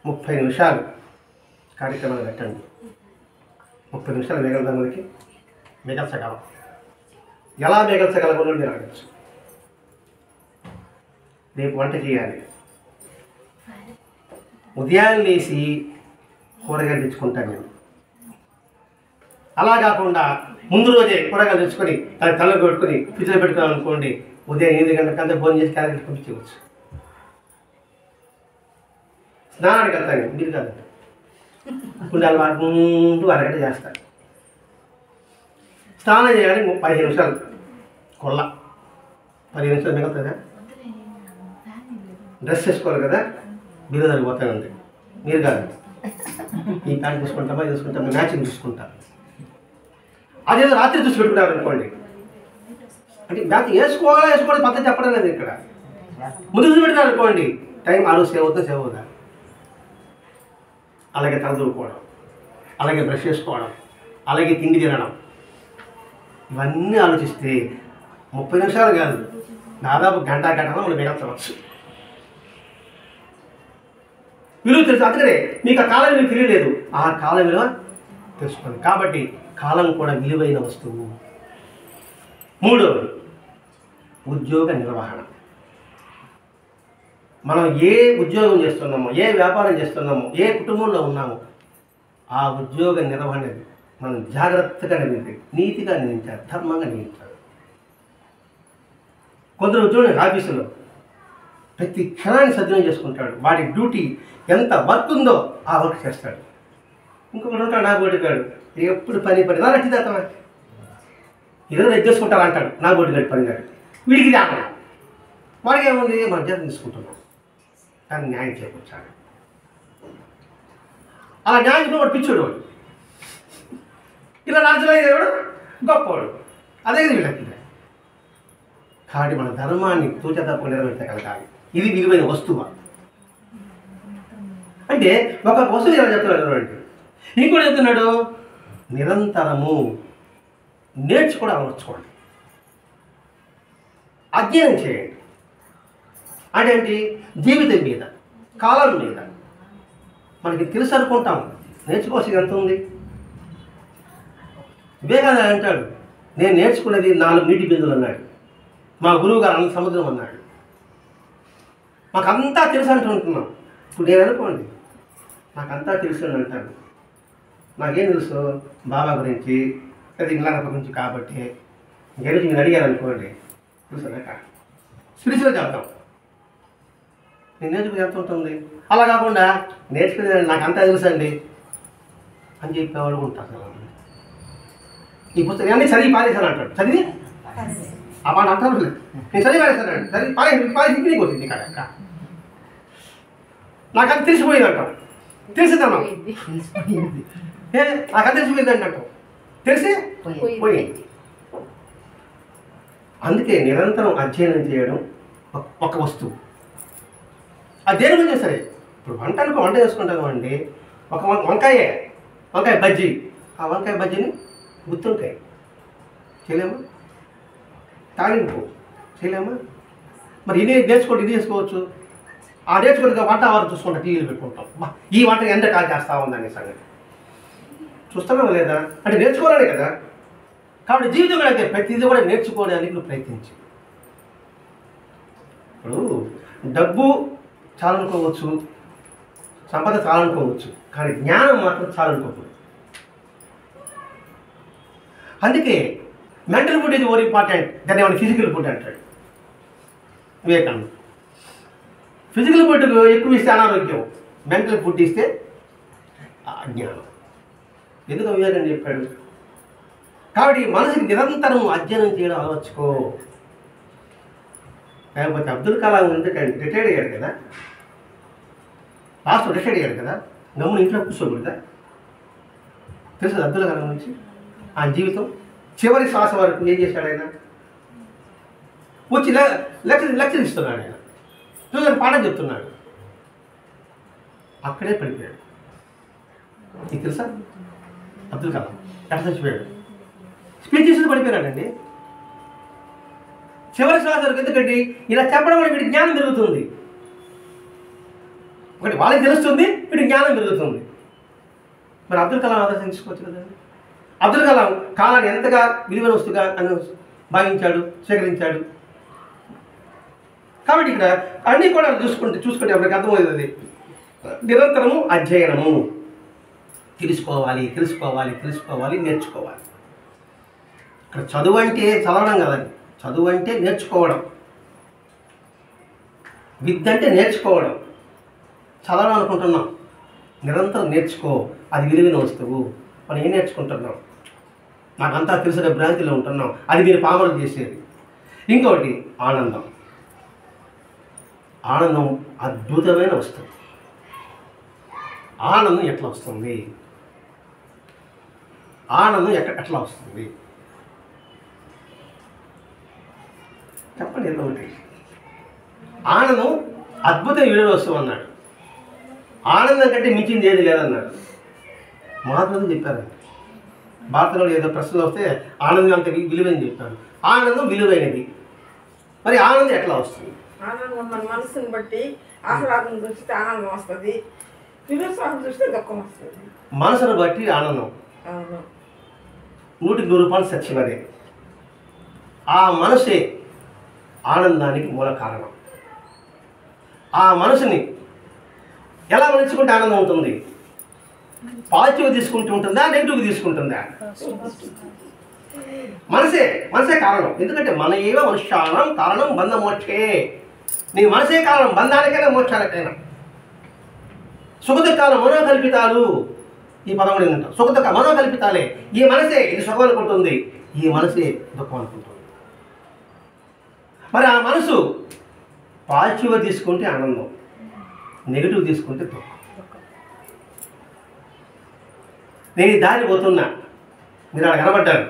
30 నిమిషాలు కార్యక్రమాలు పెట్టండి. 30 నిమిషాలు మిగలడానికి మిగల్చగలం. ఎలా మిగల్చగలగలో మీరు అడగచ్చు. రేపు వంట చేయాలి, ఉదయాన్నే లేచి కూరగాయలు తెచ్చుకుంటాను నేను. అలా కాకుండా ముందు రోజే కూరగాయలు తెచ్చుకొని దాన్ని తలలో పెట్టుకొని ఫ్రిడ్జ్లో పెట్టుకున్నాం అనుకోండి, ఉదయం 8 గంటలకంతా భోజనం చేసి క్యారెట్ పంపించవచ్చు. స్నానానికి వెళ్తాను, మీరు కాదండి, కుండాలు వాడుకుంటూ అరగంట చేస్తారు. స్నానం చేయడానికి 15 నిమిషాలు కొల్ల, 15 నిమిషాలు మిగులుతుందా? డ్రెస్ చేసుకోవాలి కదా, మీరు దానికి పోతానండి. మీరు కాదండి, ఈ ప్యాంట్ చూసుకుంటామా, ఇది చూసుకుంటామా, మ్యాచింగ్ చూసుకుంటారు. అదేదో రాత్రి చూసి పెట్టుకుంటారు అనుకోండి, అంటే మ్యాచింగ్ వేసుకోవాలి పద్ధతి చెప్పడం లేదు ఇక్కడ. ముందు చూసి పెట్టుకున్నారు అనుకోండి, టైం ఆ రోజు సేవ్ అవుతుందా సేవ్ అవుతా. అలాగే తలదూరుకోవడం, అలాగే బ్రష్ చేసుకోవడం, అలాగే తిండి తినడం, ఇవన్నీ ఆలోచిస్తే 30 నిమిషాలు కాదు, దాదాపు గంటలో మనం మిగల్చవచ్చు. విలువ తెలుసు. అందుకనే మీకు ఆ కాలం విలువ తెలియలేదు, ఆ కాలం విలువ తెలుసుకోండి. కాబట్టి కాలం కూడా విలువైన వస్తువు. మూడవది ఉద్యోగ నిర్వహణ. మనం ఏ ఉద్యోగం చేస్తున్నామో, ఏ వ్యాపారం చేస్తున్నామో, ఏ కుటుంబంలో ఉన్నామో, ఆ ఉద్యోగ నిర్వహణ మనం జాగ్రత్తగా నిర్వహించాలి, నీతిగా నిర్వహించాలి, ధర్మంగా నిర్వహించాలి. కొందరు ఉద్యోగం ఆఫీసులో ప్రతి క్షణాన్ని సద్వినియోగం చేసుకుంటాడు. వాడి డ్యూటీ ఎంత వర్క్ ఉందో ఆ వర్క్ చేస్తాడు. ఇంకొకటి ఉంటాడు నా బోటిగాడు, ఎప్పుడు పని నా రచ్చిదాతమా ఈరోజు ఎగ్గేసుకుంటారు అంటాడు నా బోటిగాడు పనిగాడు. వీడికి రాక వాడికి ఏముంది, మన చేత తీసుకుంటున్నాం, కానీ న్యాయం చేకూర్చాడు. అలా న్యాయం వాడు పిచ్చోడు, వాడు ఇలా రాజులయ్యేవాడు గొప్పవాడు. అదే వీళ్ళకి. కాబట్టి మన ధర్మాన్ని తూచ తప్పకుండా నెరవేర్చగలగాలి. ఇది విలువైన వస్తువు. అంటే ఒక వస్తువు ఎలా చెప్తున్నాడు అంటే, ఇంకోటి చెప్తున్నాడు నిరంతరము నేర్చుకోవడం అమర్చుకోండి, అధ్యయనం చేయండి. అంటే ఏంటి? జీవితం మీద, కాలం మీద. మనకి తెలుసు అనుకుంటాం, నేర్చుకోవాల్సింది ఎంత ఉంది? వివేకానంద అంటాడు, నేను నేర్చుకున్నది 4 నీటి బిందులు అన్నాడు. మా గురువు గారు అన్న సముద్రం అన్నాడు. మాకంతా తెలుసు అంటుంటున్నాం. ఇప్పుడు నేను అనుకోండి, నాకంతా తెలుసు అని అంటాను. నాకేం తెలుసు బాబా గురించి, లేదా ఇంగ్లాండ్ గురించి. కాబట్టి ఇంకేదో మీరు అడిగారు అనుకోండి, తెలుసా స్పిరిచువల్ చెప్తాం. నేను నేర్చుకుని ఎంత ఉంటుంది. అలా కాకుండా నేర్చుకునే నాకు అంతా తెలుసండి అని చెప్పేవాడు ఉంటారు. ఈ పుస్తకం అన్నీ చదివి పారేశాను అంటాడు. చదివి ఆ మాట అంటారు, నేను చదివి పారేశానండి, చదివి పారేసి ఇంటికి వచ్చింది ఇక్కడ. నాకు అది తెలిసిపోయింది అంటాం. తెలిసిందమ్మా, నాకు అది తెలిసిపోయింది అంటాం. తెలిసి పోయింది. అందుకే నిరంతరం అధ్యయనం చేయడం ఒక వస్తువు. అది దేని గురించి సరే. ఇప్పుడు వంట చేసుకుంటాము అండి, ఒక వంకాయ బజ్జీ. ఆ వంకాయ బజ్జీని గుత్తుంకాయ చేయలేమా? తాలింపు చేయలేమా? మరి ఇది నేర్చుకోండి, ఇది చేసుకోవచ్చు. ఆ నేర్చుకుని వంట వారు చూసుకుంటా టీవీలు పెట్టుకుంటాం. ఈ వంట ఎంత కాల్ చేస్తా ఉందని సంగతి చూస్తున్నావా లేదా? అంటే నేర్చుకోవాలనే కదా. కాబట్టి జీవితం అయితే ప్రతిదీ కూడా నేర్చుకోవడానికి నువ్వు ప్రయత్నించు. ఇప్పుడు డబ్బు చాలనుకోవచ్చు, సంపద చాలనుకోవచ్చు, కానీ జ్ఞానం మాత్రం చాలనుకోకూడదు. అందుకే మెంటల్ ఫుడ్ ఇది ఓవర్ ఇంపార్టెంట్, దాన్ని ఏమైనా ఫిజికల్ ఫుడ్ అంటాడు వివేకానంద. ఫిజికల్ ఫుడ్కు ఎక్కువ ఇస్తే అనారోగ్యం, మెంటల్ ఫుడ్ ఇస్తే అజ్ఞానం. ఎందుకు వివేకానంద చెప్పాడు? కాబట్టి మనసుకి నిరంతరం అధ్యయనం చేయడం అలవర్చుకో. లేకపోతే అబ్దుల్ కలాం ఎందుకంటే రిటైర్డ్ అయ్యాడు కదా, లాస్ట్ రిటైర్డ్ అయ్యాడు కదా, గమ్మున ఇంట్లో కూర్చోకూడదా? తెలుసు అబ్దుల్ కలాం నుంచి ఆ జీవితం చివరి శ్వాస వరకు ఏం చేశాడు ఆయన? వచ్చి లెక్చర్ ఇస్తున్నాడు ఆయన, చూసాను పాఠం చెప్తున్నాడు. అక్కడే పడిపోయాడు. నీకు తెలుసా అబ్దుల్ కలాం ఎట్లా చచ్చిపోయాడు? స్పీచ్ ఇస్తూ పడిపోయాడండి. చివరి శ్వాస వరకు. ఎందుకండి ఇలా చెప్పడం వల్ల వీడి జ్ఞానం పెరుగుతుంది. ఒకటి వాళ్ళకి తెలుస్తుంది, వీడి జ్ఞానం పెరుగుతుంది. మరి అబ్దుల్ కలాం ఆదర్శించుకోవచ్చు కదా. అబ్దుల్ కలాం కాలాన్ని ఎంతగా విలువైన వస్తుగా భావించాడు, స్వీకరించాడు. కాబట్టి ఇక్కడ అన్నీ కూడా చూసుకుంటే అప్పటికి అర్థమవుతుంది. నిరంతరము అధ్యయనము, తెలుసుకోవాలి, నేర్చుకోవాలి. ఇక్కడ చదువు అంటే చదవడం కదండి, చదువు అంటే నేర్చుకోవడం. విద్య అంటే నేర్చుకోవడం. చదవడం అనుకుంటున్నాం, నిరంతరం నేర్చుకో, అది విలువైన వస్తువు. మనం ఏం నేర్చుకుంటున్నాం? నాకంతా తెలిసిన భ్రాంతిలో ఉంటున్నాం, అది మీరు పామరులు చేసేది. ఇంకొకటి ఆనందం. ఆనందం అద్భుతమైన వస్తువు. ఆనందం ఎట్లా వస్తుంది? ఆనందం ఎట్లా వస్తుంది చెప్పండి. ఏదో ఒకటి. ఆనందం అద్భుతం విలువ వస్తువు అన్నాడు. ఆనందం కంటే మించింది ఏది లేదన్నాడు. మహాత్ములు చెప్పారండి. భారతంలో ఏదో ప్రశ్నలు వస్తే ఆనందం అంత విలువైనది చెప్పారు. ఆనందం విలువైనది. మరి ఆనందం ఎట్లా వస్తుంది?
ఆనందం మన మనసుని బట్టి ఆహ్లాదం చూస్తే ఆనందం వస్తుంది, నిరుత్సాహం చూస్తే దుఃఖం వస్తుంది.
మనసును బట్టి ఆనందం 100% సత్యం. అదే ఆ మనసే ఆనందానికి మూల కారణం. ఆ మనసుని ఎలా మలుచుకుంటే ఆనందం ఉంటుంది? పాజిటివ్ తీసుకుంటూ ఉంటుందా, నెగిటివ్ తీసుకుంటుందా? మనసే కారణం. ఎందుకంటే మన ఏవ మనుష్యానం కారణం బంధ మోక్షే. నీ మనసే కారణం బంధానికైనా మోక్షానికైనా. సుఖ దుఃఖాలు మనోకల్పితాలు. ఈ పదం కూడా ఏంటంటారు, సుఖ దుఃఖ మనోకల్పితాలే. ఈ మనసే ఇది సుఖం అనుకుంటుంది, ఈ మనసే దుఃఖం అనుకుంటుంది. మరి ఆ మనసు పాజిటివ్గా తీసుకుంటే ఆనందం, నెగిటివ్ తీసుకుంటే దుఃఖం. నేను ఈ దారి పోతున్నా, మీరు అలా కనబడ్డారు,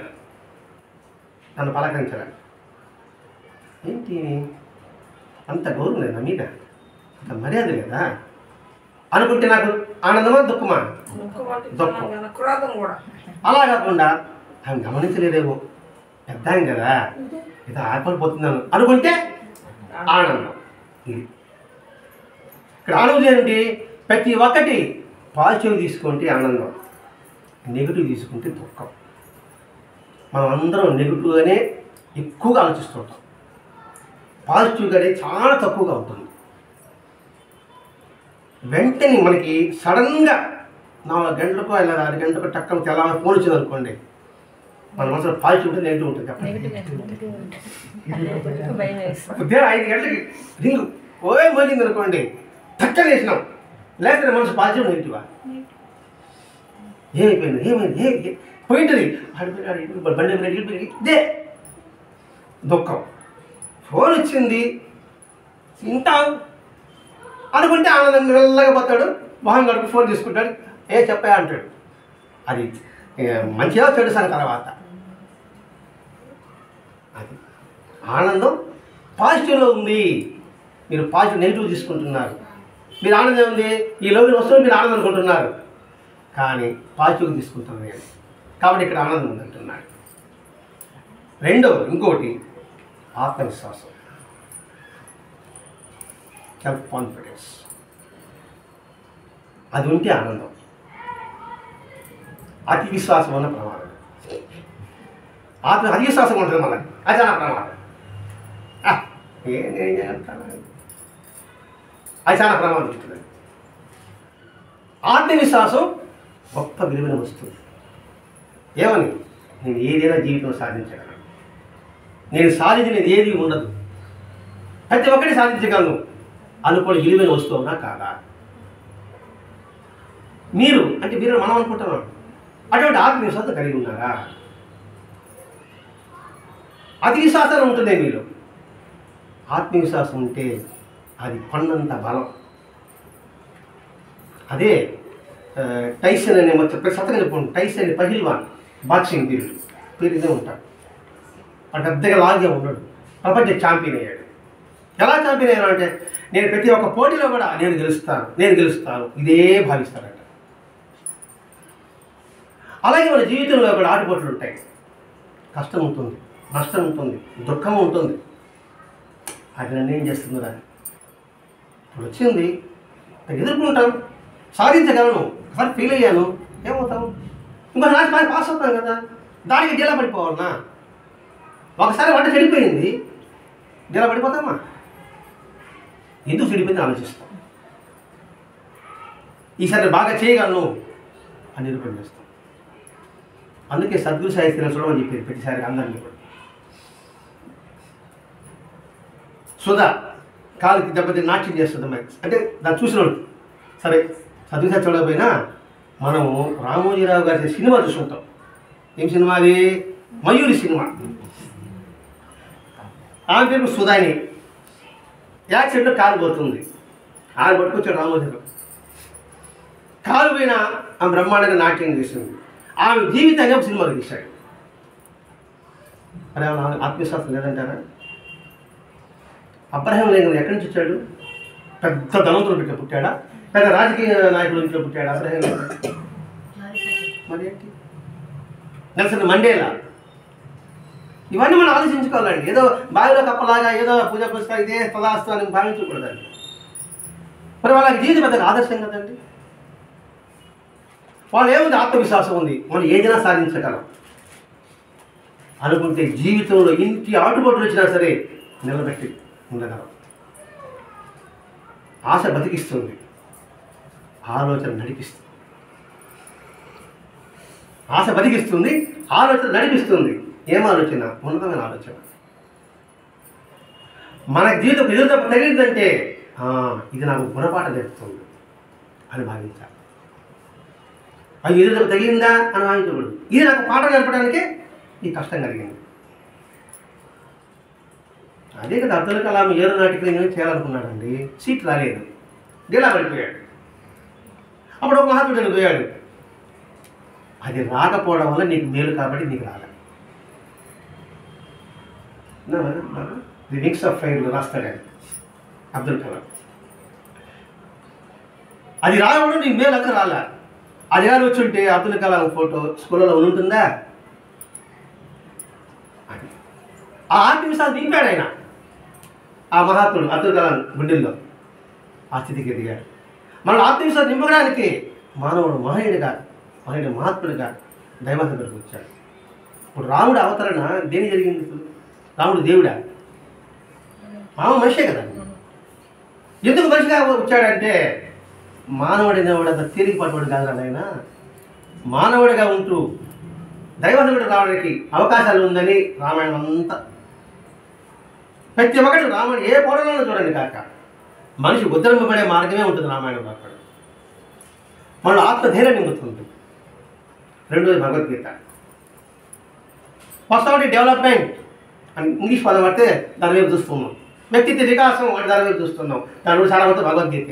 నన్ను పలకరించాలి. ఏంటి అంత గౌరవం లేదా మీద, అంత మర్యాద లేదా అనుకుంటే నాకు ఆనందమా దుఃఖమా? దుఃఖం. అలా కాకుండా ఆమె గమనించలేదేమో, పెద్ద ఆయన కదా, ఇది ఆత్మపోతున్నాను అనుకుంటే ఆనందం. ఇది ఇక్కడ ఆనందం ఏంటి? ప్రతి ఒక్కటి పాజిటివ్ తీసుకుంటే ఆనందం, నెగిటివ్ తీసుకుంటే దుఃఖం. మనం అందరం నెగిటివ్గానే ఎక్కువగా ఆలోచిస్తుంటాం, పాజిటివ్గానే చాలా తక్కువగా ఉంటుంది. వెంటనే మనకి సడన్గా 4 గంటలకు 6 గంటలకు టక్కన తెల్లాలని ఫోన్ వచ్చింది అనుకోండి, మన మనసులో పాజిటివ్ ఉంటుంది, నెగిటివ్ ఉంటుంది. ఉదయం 5 గంటలకి రింగు మోగింది అనుకోండి, టక్కన వేసినాం, లేకపోతే మనసు పాజిటివ్ నెగిటివా? ఏమైపోయింది, ఏమైంది, పోయింటుంది, ఆడిపోయినాడు, బండి ఇదే దుఃఖం. ఫోన్ వచ్చింది తింటాం అనుకుంటే ఆనందం మెల్లగా పోతాడు, మొహం గడుపు ఫోన్ తీసుకుంటాడు, ఏ చెప్పా అంటాడు. అది మంచిగా చెడు సంగతి తర్వాత. అది ఆనందం పాజిటివ్లో ఉంది, మీరు పాజిటివ్ నెగిటివ్ తీసుకుంటున్నారు. మీరు ఆనందం ఉంది, ఈ లోపల వస్తువులు మీరు ఆనందం అనుకుంటున్నారు, కానీ పాజిటివ్గా తీసుకుంటున్నారు. కాబట్టి ఇక్కడ ఆనందం ఉందంటున్నాడు. ఇంకోటి ఆత్మవిశ్వాసం, సెల్ఫ్ కాన్ఫిడెన్స్. అది ఉంటే ఆనందం. అతి విశ్వాసం ఉన్న ప్రమాదం. అతి విశ్వాసం ఉంటుంది మళ్ళీ, అది చాలా ప్రమాదం. అది చాలా ప్రమాదం ఉంటుంది. ఆత్మవిశ్వాసం గొప్ప విలువైన వస్తుంది. ఏమని? నేను ఏదైనా జీవితం సాధించగలను, నేను సాధించినది ఏది ఉండదు, ప్రతి ఒక్కటి సాధించగలను అనుకోని విలువైన వస్తువునా కాదా? మీరు మనం అనుకుంటున్నాం, అటువంటి ఆత్మవిశ్వాసం కలిగి ఉన్నారా? అతి విశ్వాసం ఉంటుంది మీరు. ఆత్మవిశ్వాసం ఉంటే అది కొండంత బలం. అదే టైసన్ అనే సతగా చెప్పుకోండి, టైసన్ పహిల్వాన్, బాక్సింగ్ పేరు ఇదే ఉంటాడు. వాడు పెద్దగా లాగే ఉన్నాడు, ప్రపంచ ఛాంపియన్ అయ్యాడు. ఎలా ఛాంపియన్ అయ్యాడు అంటే, నేను ప్రతి ఒక్క పోటీలో కూడా నేను గెలుస్తాను ఇదే భావిస్తాడట. అలాగే మన జీవితంలో కూడా ఆటుపోట్లు ఉంటాయి, కష్టం ఉంటుంది, నష్టం ఉంటుంది, దుఃఖం ఉంటుంది. అది నన్ను ఏం చేస్తుందా? ఇప్పుడు వచ్చింది, ఎదుర్కొంటాను, సాధించగలను. ఒకసారి ఫెయిల్ అయ్యాను, ఏమవుతాం? ఇంకో రాసి పాస్ అవుతాం కదా, దానికి డీలా పడిపోవాలన్నా? ఒకసారి వంట చెడిపోయింది, డీలా పడిపోతామా? ఎందుకు చెడిపోయింది ఆలోచిస్తాం. ఈసారి బాగా చేయగలను అని నిరూపణ చేస్తాం. అందుకే సద్గురు సాహిత్యం చూడమని చెప్పేది ప్రతిసారి అందరినీ కూడా. సుధా కాలుకి దెబ్బతి నాట్యం చేస్తుంది మరి, అంటే దాన్ని చూసినోడు. సరే సద్గురు సాహిత్యం చూడకపోయినా మనము రామోజీరావు గారి సినిమా చూసుకుంటాం. ఏం సినిమా అది? మయూరి సినిమా. ఆమె పేరు సుధాని. యాక్సిడెంట్లో కాలు పోతుంది, ఆమె పట్టుకొచ్చాడు రామోజీరావు. కాలు పైన ఆమె బ్రహ్మాండంగా నాట్యం చేసింది. ఆమె జీవితంగా సినిమాలు తీశాడు. మరి ఆమె ఆత్మవిశ్వాసం లేదంటారా? అబ్రహం లింకన్ ఎక్కడి నుంచి వచ్చాడు? పెద్ద ధనవంతులు ఇంట్లో పుట్టాడా? పెద్ద రాజకీయ నాయకులు ఇంట్లో పుట్టాడు అబ్రహం లింకన్? మరి ఏంటి? Nelson Mandela. ఇవన్నీ మనం ఆలోచించుకోవాలండి. ఏదో బావిలో కప్పలాగా ఏదో పూజ పుస్తకం ఇదే తదాస్తు అని భావించకూడదండి. మరి వాళ్ళకి జీవితం పెద్దగా ఆదర్శం కదండి. వాళ్ళు ఏముంది? ఆత్మవిశ్వాసం ఉంది, మనం ఏదైనా సాధించగలం అనుకుంటే జీవితంలో ఇంటి ఆటుపోట్లు వచ్చినా సరే నిలబెట్టి ఉండగలం. ఆశ బతికిస్తుంది, ఆలోచన నడిపిస్తుంది. ఆశ బతికిస్తుంది, ఆలోచన నడిపిస్తుంది. ఏం ఆలోచన? ఉన్నతమైన ఆలోచన. మన జీవితం ఎదురు తగిలిందంటే ఇది నాకు గుణపాఠం నేర్పుతుంది, అని భావించాలి. అది ఎదురు తగిలిందా అని భావించకూడదు. ఇది నాకు పాఠం నేర్పడానికే ఈ కష్టం కలిగింది. అదే కదా అబ్దుల్ కలాం ఏరోనాటికల్ ఇంజనీరింగ్ చేయాలనుకున్నాడండి. సీట్ రాలేదు, డీలా పడిపోయాడు. అప్పుడు ఒక మహాత్ముడు పోయాడు, అది రాకపోవడం వల్ల నీకు మేలు కాబట్టి నీకు రాలే. ది వింగ్స్ ఆఫ్ ఫైర్ రాస్తాడు అబ్దుల్ కలాం. అది రావడం నీకు మేలు అంతా రాలే. అది కానీ వచ్చి ఉంటే అబ్దుల్ కలాం ఫోటో స్కూల్లో ఉంటుందా? అది ఆ ఆత్మవిశ్వాసం దింపాడు ఆయన. ఆ మహాత్ముడు అబ్దుల్ కలాం గుండెల్లో ఆ స్థితికి ఎదిగాడు. మన ఆత్మవిశ్వాసం నింపడానికి మానవుడు మహనీయుడిగా మహాత్ముడిగా దైవాన్ని దగ్గరకు వచ్చాడు. ఇప్పుడు రాముడు అవతరణ దేని జరిగింది? రాముడు దేవుడా? మనిషే కదా. ఎందుకు మనిషిగా వచ్చాడంటే మానవుడైన వాడు అంత తేలిక పట్టుబడి కాదు ఆయన. మానవుడిగా ఉంటూ దైవదేవుడు రావడానికి అవకాశాలు ఉందని రామాయణం అంతా ప్రతి ఒక్కటి రామాయణం ఏ పౌరంలో చూడండి కాక మనిషి ఉద్ధరింపబడే మార్గమే ఉంటుంది రామాయణంలో. అక్కడ మన ఆత్మధైర్యం నింపుతుంది. రెండోది భగవద్గీత. ఫస్ట్ ఒకటి డెవలప్మెంట్ అని ఇంగ్లీష్ పదం పడితే దాని వైపు చూస్తున్నాం. వ్యక్తిత్వ వికాసం అంటే దాని వైపు చూస్తున్నాం. దాని చాలా మొత్తం భగవద్గీత.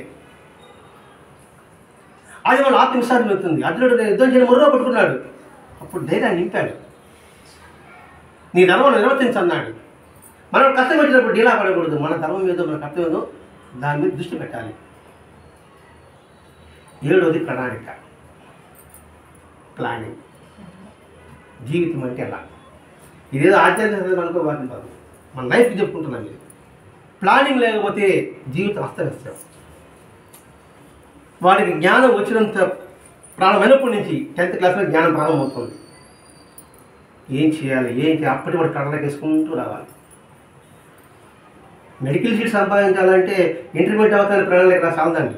అది మన ఆత్మవిశ్వాసం పెడుతుంది. అర్జునుడు నేను యుద్ధం చేయడం ముర్రో పట్టుకున్నాడు. అప్పుడు ధైర్యాన్ని నింపాడు. నీ ధర్మం నిర్వర్తించన్నాడు. మనం కష్టం వచ్చినప్పుడు డీలా పడకూడదు. మన ధర్మం మీద మన కర్తవ్యం ఏదో దాని మీద దృష్టి పెట్టాలి. ఏడోది ప్రణాళిక, ప్లానింగ్. జీవితం అంటే ఎలా? ఇదేదో ఆధ్యాత్మిక అనుకోవాలి కాదు, మన లైఫ్కి చెప్పుకుంటున్నాం. ఇది ప్లానింగ్ లేకపోతే జీవితం అస్తవ్యస్తం. వాడికి జ్ఞానం వచ్చినంత ప్రారంభమైనప్పటి నుంచి 10th క్లాస్లో జ్ఞానం ప్రారంభమవుతుంది. ఏం చేయాలి అప్పటి వాడు కళ్ళకి వేసుకుంటూ రావాలి. మెడికల్ సీట్ సంపాదించాలంటే ఇంటర్మీడియట్ అవుతానికి ప్రణాళిక సాలదండి.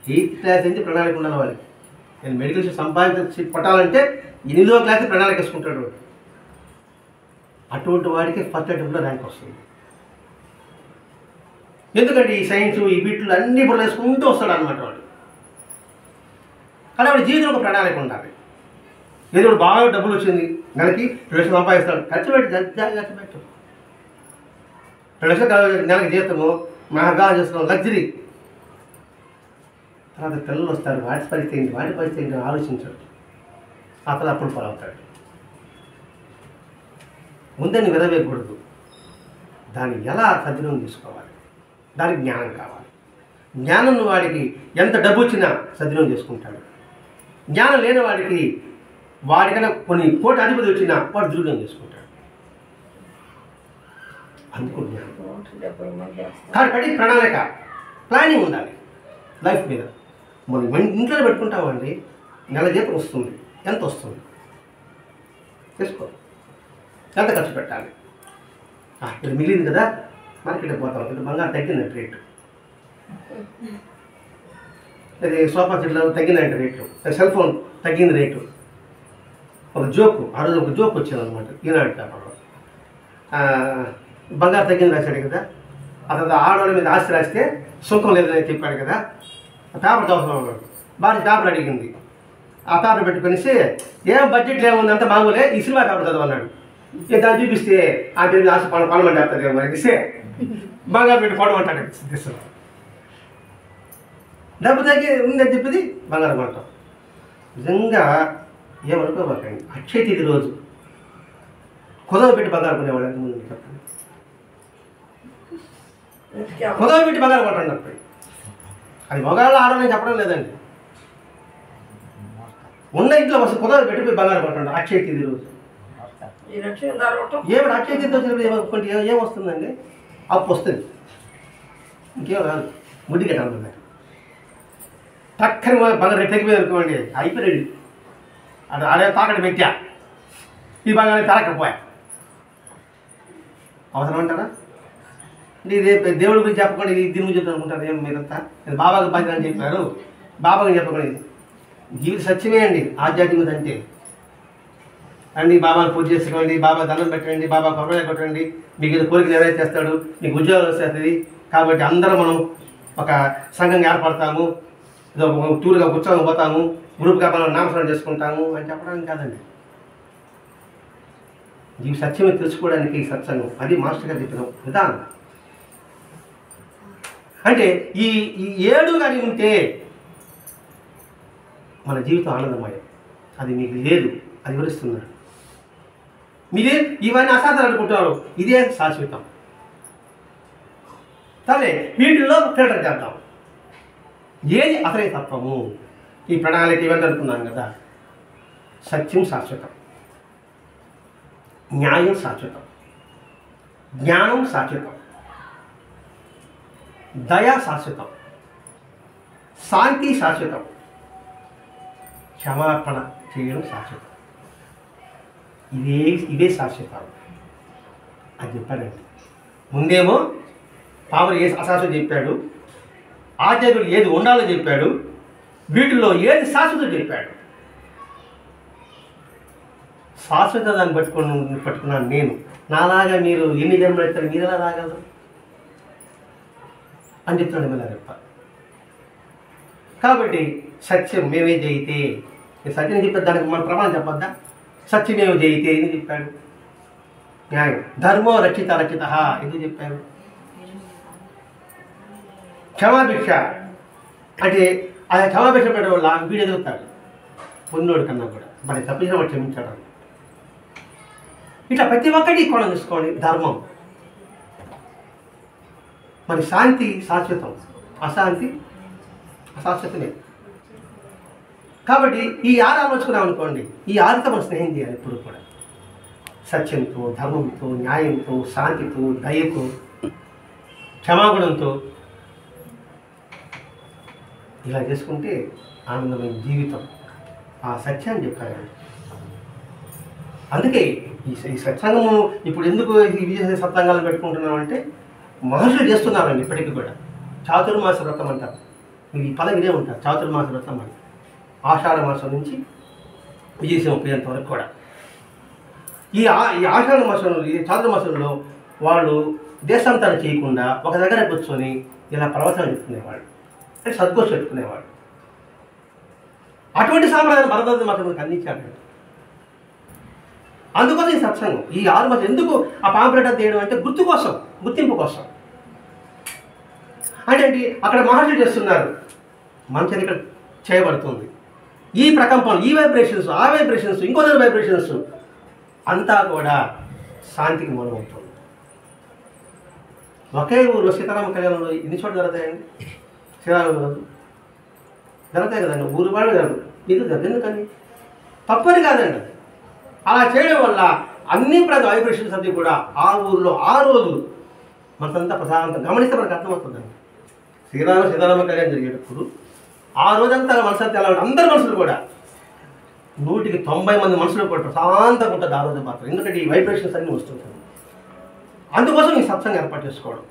8th క్లాస్ నుంచి ప్రణాళిక ఉండాలి వాళ్ళకి. నేను మెడికల్ సీట్ సీట్ పట్టాలంటే 8వ క్లాస్ ప్రణాళిక వేసుకుంటాడు. అటువంటి వాడికి ఫస్ట్ అటెంప్ట్లో ర్యాంక్ వస్తుంది. ఎందుకంటే ఈ సైన్స్ ఈ బిట్లు అన్నీ బుర్ర వేసుకుంటూ వస్తాడు అనమాట వాడు. కానీ వాడి జీవితంలో ఒక ప్రణాళిక ఉండాలి. ఏదో బాగా డబ్బులు వచ్చింది, నెలకి 2 లక్షలు సంపాదిస్తాడు, ఖర్చు పెట్టి ఖర్చు పెట్టు. 2 లక్షలు నెలకి జీతము మహాగా చేస్తున్నాం, లగ్జరీ. తర్వాత పిల్లలు వస్తారు, వాటి పరిస్థితి ఏంటి ఆలోచించాడు. అతను అప్పుడు పాలవుతాడు. ముందని విరవేయకూడదు. దాన్ని ఎలా సద్వినియోగం తీసుకోవాలి, దానికి జ్ఞానం కావాలి. జ్ఞానం వాడికి ఎంత డబ్బు వచ్చినా సద్వినియోగం చేసుకుంటాడు. జ్ఞానం లేని వాడికి వాడికైనా కొన్ని కోటి అధిపతి వచ్చినా వాడు దుర్వినియోగం చేసుకుంటాడు. అందుకు జ్ఞానం. కాబట్టి ప్రణాళిక, ప్లానింగ్ ఉండాలి లైఫ్ మీద. మనం ఇంట్లో పెట్టుకుంటామండి, నెల జీతం వస్తుంది, ఎంత వస్తుంది చేసుకో, ఎంత ఖర్చు పెట్టాలి. ఇక్కడ మిగిలింది కదా మార్కెట్కి పోతాం, ఇక్కడ బంగారం తగ్గిందంటే రేటు, అది సోఫా సెట్లో తగ్గిందంటే రేటు, సెల్ ఫోన్ తగ్గింది రేటు. ఒక జోకు, ఆ రోజు ఒక జోక్ వచ్చింది అనమాట ఈనాడు పేపర్లో. బంగారం తగ్గింది రాశాడు కదా, అతను ఆడవాళ్ళ మీద ఆస్తి రాస్తే సుఖం లేదని చెప్పాడు కదా. ఆ పేపర్ చదువుతున్నాడు, భార్య పేపర్ అడిగింది. ఆ పేపర్ పెట్టుకునేసి ఏం బడ్జెట్లో ఏముంది అంత మామూలే, ఈ సినిమా పేపర్ చదవన్నాడు. దాన్ని చూపిస్తే ఆ పేరు ఆశ పడమంటే చెప్తాడు అనేసి బంగారం పెట్టి పడమంటాడు. డబ్బు తగ్గి ఉందని చెప్పింది బంగారం కొంటాం. నిజంగా ఏమనుకోబాకండి, అక్షయ తేదీ రోజు కుదవ పెట్టి బంగారం కొనేవాడు ఎంత ముందు చెప్పండి. కుదవ పెట్టి బంగారం కొంటాడు చెప్పండి. అది మొగాళ్ళు ఆడని చెప్పడం లేదండి. ఉన్న ఇంట్లో వస్తే కుదవ పెట్టి బంగారం కొంటాడు అక్షయ తేదీ రోజు. ఏమిటి అక్షయ తేదీ వచ్చినప్పుడు ఏమొస్తుందండి? అప్పు వస్తుంది, ఇంకేం రాదు. ముడ్డి కట్టాలి టక్కని బంగారం రేటు తగ్గిపోయి అనుకోండి, అయిపోయాడు. అది ఆడే తాకట్టు పెట్టా, ఈ బంగారం తరకపోయా అవసరం అంటారా? ఇది దేవుడి గురించి చెప్పకుండా ఇది దీని గురించి చెప్తాను అనుకుంటారు. ఏం మీరంతా నేను బాబాకి బాధ్యత అని చెప్పారు, బాబాకి చెప్పకండి. జీవిత సత్యమే అండి ఆధ్యాత్మికత అంటే. అండి బాబాను పూజ చేసుకోండి, బాబా దండం పెట్టండి, బాబా కొబ్బరి కొట్టండి, మీకు ఏదో కోరిక నెరవేర్చేస్తాడు, మీకు ఉద్యోగాలు వస్తుంది. కాబట్టి అందరం మనం ఒక సంఘంగా ఏర్పడతాము, ఏదో టూర్గా కూర్చొని పోతాము, గ్రూప్గా మనం నామస్మరణ చేసుకుంటాము అని చెప్పడానికి కాదండి. ఈ సత్యమే తెలుసుకోవడానికి ఈ సత్సంగం, అది మాస్టర్ గారు చెప్పిన విధానం. అంటే ఈ 7 కానీ ఉంటే మన జీవితం ఆనందమయం. అది మీకు లేదు, అది వివరిస్తున్నాడు. మీరే ఇవన్నీ అసాధారణ అనుకుంటున్నారు, ఇదే శాశ్వతం. సరే, వీటిల్లో ఫిల్టర్ చేద్దాం. ఏది అసలే తత్వము? ఈ ప్రణాళిక ఇవన్నీ అనుకున్నాం కదా. సత్యం శాశ్వతం, న్యాయం శాశ్వతం, జ్ఞానం శాశ్వతం, దయ శాశ్వతం, శాంతి శాశ్వతం, క్షమాపణ చేయడం శాశ్వతం. ఇవే శాశ్వతాలు అది చెప్పాడండి. ముందేమో పావర్ ఏ అశాశ్వతం చెప్పాడు, ఆచార్యుడు ఏది ఉండాలో చెప్పాడు, వీటిలో ఏది శాశ్వతం చెప్పాడు. శాశ్వత దాన్ని పట్టుకున్నాను నేను. నాలాగా మీరు ఎన్ని జన్మలు ఎత్తారు, మీరు ఎలా రాగలరు అని చెప్తున్నాడు మీద చెప్పాలి. కాబట్టి సత్యం మేమే జయితే, సత్యం చెప్పేది దానికి మన ప్రమాణం చెప్పొద్దా? సత్యమేవ జయితే ఎందుకు చెప్పాడు? న్యాయం. ధర్మో రక్షిత రక్షిత ఎందుకు చెప్పారు? క్షమాభిక్ష అంటే ఆ క్షమాభిక్ష పెట్టడం వల్ల వీడు ఎదుగుతాడు పొందోడు కన్నా కూడా, మరి తప్పించిన వాడు క్షమించాడు. ఇట్లా ప్రతి ఒక్కటి కోణం తీసుకోండి. ధర్మం, మరి శాంతి శాశ్వతం, అశాంతి అశాశ్వతమే. కాబట్టి ఈ 6 ఆలోచుకున్నాం అనుకోండి, ఈ 6తో మనం స్నేహం చేయాలి ఇప్పుడు కూడా. సత్యంతో, ధర్మంతో, న్యాయంతో, శాంతితో, దయతో, క్షమాగుణంతో ఇలా చేసుకుంటే ఆనందమైన జీవితం. ఆ సత్యాన్ని చెప్పారు. అందుకే ఈ సత్సంగము ఇప్పుడు ఎందుకు ఈ విజయ సత్సంగాలను పెట్టుకుంటున్నామంటే మహర్షులు చేస్తున్నారండి ఇప్పటికీ కూడా. చాతుర్మాస వ్రతం అంటారు, ఈ పదం ఇదే ఉంటారు, చాతుర్మాస వ్రతం అని. ఆషాఢ మాసం నుంచి విజయసేవ పోయేంత వరకు కూడా ఈ ఆషాఢ మాసంలో, ఈ చాతుర్మాసంలో వాళ్ళు దేశాంతరం చేయకుండా ఒక దగ్గర కూర్చొని ఇలా ప్రవచనం చెప్పుకునేవాడు, అంటే సద్గోష్ఠి పెట్టుకునేవాడు. అటువంటి సాంప్రదాయాన్ని భరతదేశ మాత్రం మనకు అందించాడు. అందుకోసం ఈ సత్సంగం, ఈ 6 మాసం ఎందుకు ఆ పాంప్లెట్ తీయడం అంటే గుర్తు కోసం, గుర్తింపు కోసం. అంటే అక్కడ మహర్షులు చేస్తున్నారు, మంచిది ఇక్కడ చేయబడుతుంది. ఈ ప్రకంపనలు, ఈ వైబ్రేషన్స్, ఆ వైబ్రేషన్స్, ఇంకొక వైబ్రేషన్స్ అంతా కూడా శాంతికి మూలమవుతుంది. ఒకే ఊళ్ళో సీతారామ కళ్యాణంలో ఎన్ని చోట్ల జరుగుతాయండి? శ్రీరామ జరుగుతాయి కదండి, ఊరు వాళ్ళు జరగదు, ఇది జరగదు. ఎందుకని? తప్పని కాదండి, అలా చేయడం వల్ల అన్ని వైబ్రేషన్స్ అన్నీ కూడా ఆ ఊరిలో ఆ రోజు మనకంతా ప్రశాంతం గమనిస్తే మనకు అర్థమవుతుందండి. సీతారామ కళ్యాణం జరిగేటప్పుడు ఆ రోజంతా మనసంతా ఎలా ఉంటుంది, అందరి మనుషులు కూడా 100కి 90 మంది మనుషులు కూడా ప్రశాంతంగా ఉంటుంది ఆ రోజు మాత్రం. ఎందుకంటే ఈ వైబ్రేషన్స్ అన్నీ వస్తుంటాయి. అందుకోసం ఈ సత్సంగం ఏర్పాటు చేసుకోవడం.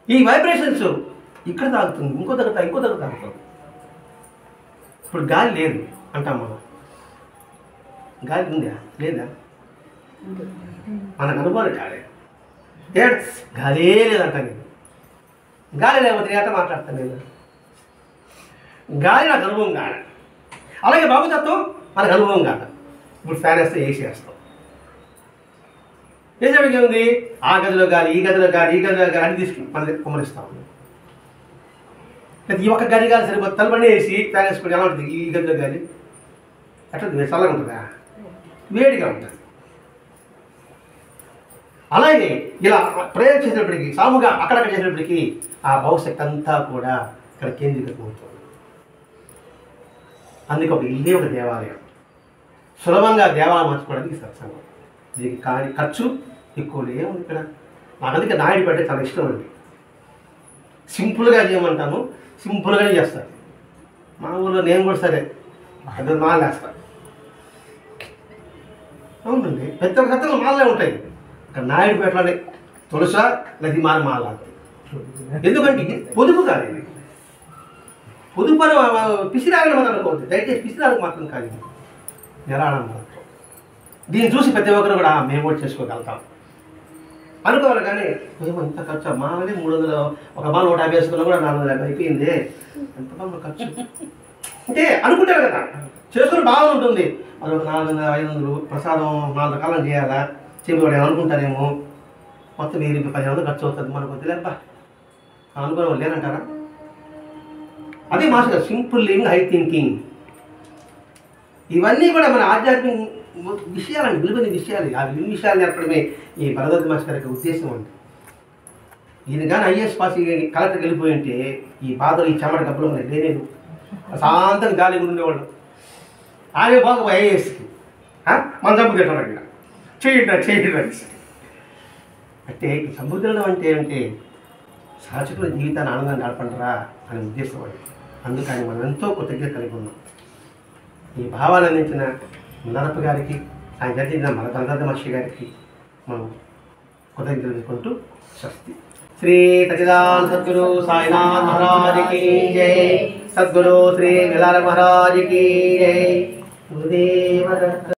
ఈ వైబ్రేషన్స్ ఇక్కడ తాగుతుంది, ఇంకో దగ్గర తాగుతుంది. ఇప్పుడు గాలి లేదు అంటాం మనం, గాలి ఉందా లేదా? మనకు అనుభవాలు గాలి గాలే లేదంట. నేను గాలి లేకపోతే ఏట మాట్లాడతాను నేను. గాలి నాకు అనుభవం కాదు. అలాగే బాబుతత్వం మనకు అనుభవం కాదు. ఇప్పుడు ఫ్యాన్ వేస్తే ఏసీ వేస్తాం. వేసేవాడికి ఏముంది? ఆ గదిలో గాలి, ఈ గదిలో గాలి, ఈ గదిలో గాలి అని తీసుకుని మన కుమరిస్తాం. ఈ ఒక్క గది గాలి సరిపోతుంది, తలపండి వేసి ఫ్యాన్ వేసుకుంటే ఎలా ఉంటుంది? ఈ గదిలో గాలి అట్లా చల్లగా ఉంటుందా? వేడిగా ఉంటుంది. అలాగే ఇలా ప్రయోగం చేసినప్పటికీ, సాముగా అక్కడక్కడ చేసినప్పటికీ ఆ భవిష్యత్తు అంతా కూడా ఇక్కడ కేంద్రీకృతమవుతుంది. అందుకే ఇదే ఒక దేవాలయం. సులభంగా దేవాలయం మార్చుకోవడానికి సత్సంగం. దీనికి కానీ ఖర్చు ఎక్కువ ఏముంది ఇక్కడ. నాకు అందుకే నాయుడుపేట చాలా ఇష్టం అండి. సింపుల్గా చేయమంటాను, సింపుల్గానే చేస్తాను. మా ఊళ్ళో నేను కూడా సరే అది మాలు వేస్తాను. అవునండి, ప్రతి ఒక్క సత్రంలో మాలలే ఉంటాయి. ఇక్కడ నాయుడుపేటలోనే తులసా నది మాల ఎందుకంటే పొదుపు కాదు. ఇది పొదుపు అని పిసిరాగని మనం అనుకోవద్దు, దయచేసి పిసిరాలకు మాత్రం కాదు, నిరాళం మాత్రం. దీన్ని చూసి ప్రతి ఒక్కరు కూడా మేము కూడా చేసుకోగలుగుతాం. అనుకోవాలి కానీ ఏమో ఇంత ఖర్చు మామూలు 300 ఒక బాల్ 150 వేసుకున్నా కూడా 450 అయిపోయింది, ఎంత బాగా ఖర్చు అంటే అనుకుంటారు కదా, చేసుకుని బాగా ఉంటుంది. అది ఒక 400 500 ప్రసాదం 4 రకాలను చేయాలా, చేయకూడదు అనుకుంటారేమో, మొత్తం 1000 ఖర్చు అవుతుంది, మనకు వద్దులేబ్బా అనుకునే వాళ్ళు లేనంటారా? అదే master simple living, high thinking. ఇవన్నీ కూడా మన ఆధ్యాత్మిక విషయాలండి, విలువైన విషయాలు. ఆ విలువ విషయాలు నేర్పడమే ఈ భరద్వాజ మాస్టర్ యొక్క ఉద్దేశం అండి. ఈయన కానీ ఐఏఎస్ పాస్ కలెక్టర్కి వెళ్ళిపోయి ఉంటే ఈ బాధలు ఈ చెమట డబ్బులు మనకి లేనేది, శాంతంగా గాలిగా ఉండేవాళ్ళు. ఆగే బాగా ఐఏఎస్కి మన జబ్బు తిట్టడం ఇక్కడ చేయండి అంటే సముద్రం అంటే సహజకుల జీవితాన్ని ఆనందాన్ని నడపంటారా అనే ఉద్దేశం అండి. అందుకని మనం ఎంతో కృతజ్ఞత కలిగి ఉన్నాం. ఈ భావాలు అందించిన నరప గారికి, ఆయన జరిగిన మన భరద్వాజ మహర్షి గారికి మనం కృతజ్ఞతలు తెలుసుకుంటూ స్వస్తి. శ్రీ సచ్చిదానంద సద్గురు సాయినాథ్ మహారాజ్ की जय, सद्गुरु श्री मिलार महाराज की जय. गुरुदेव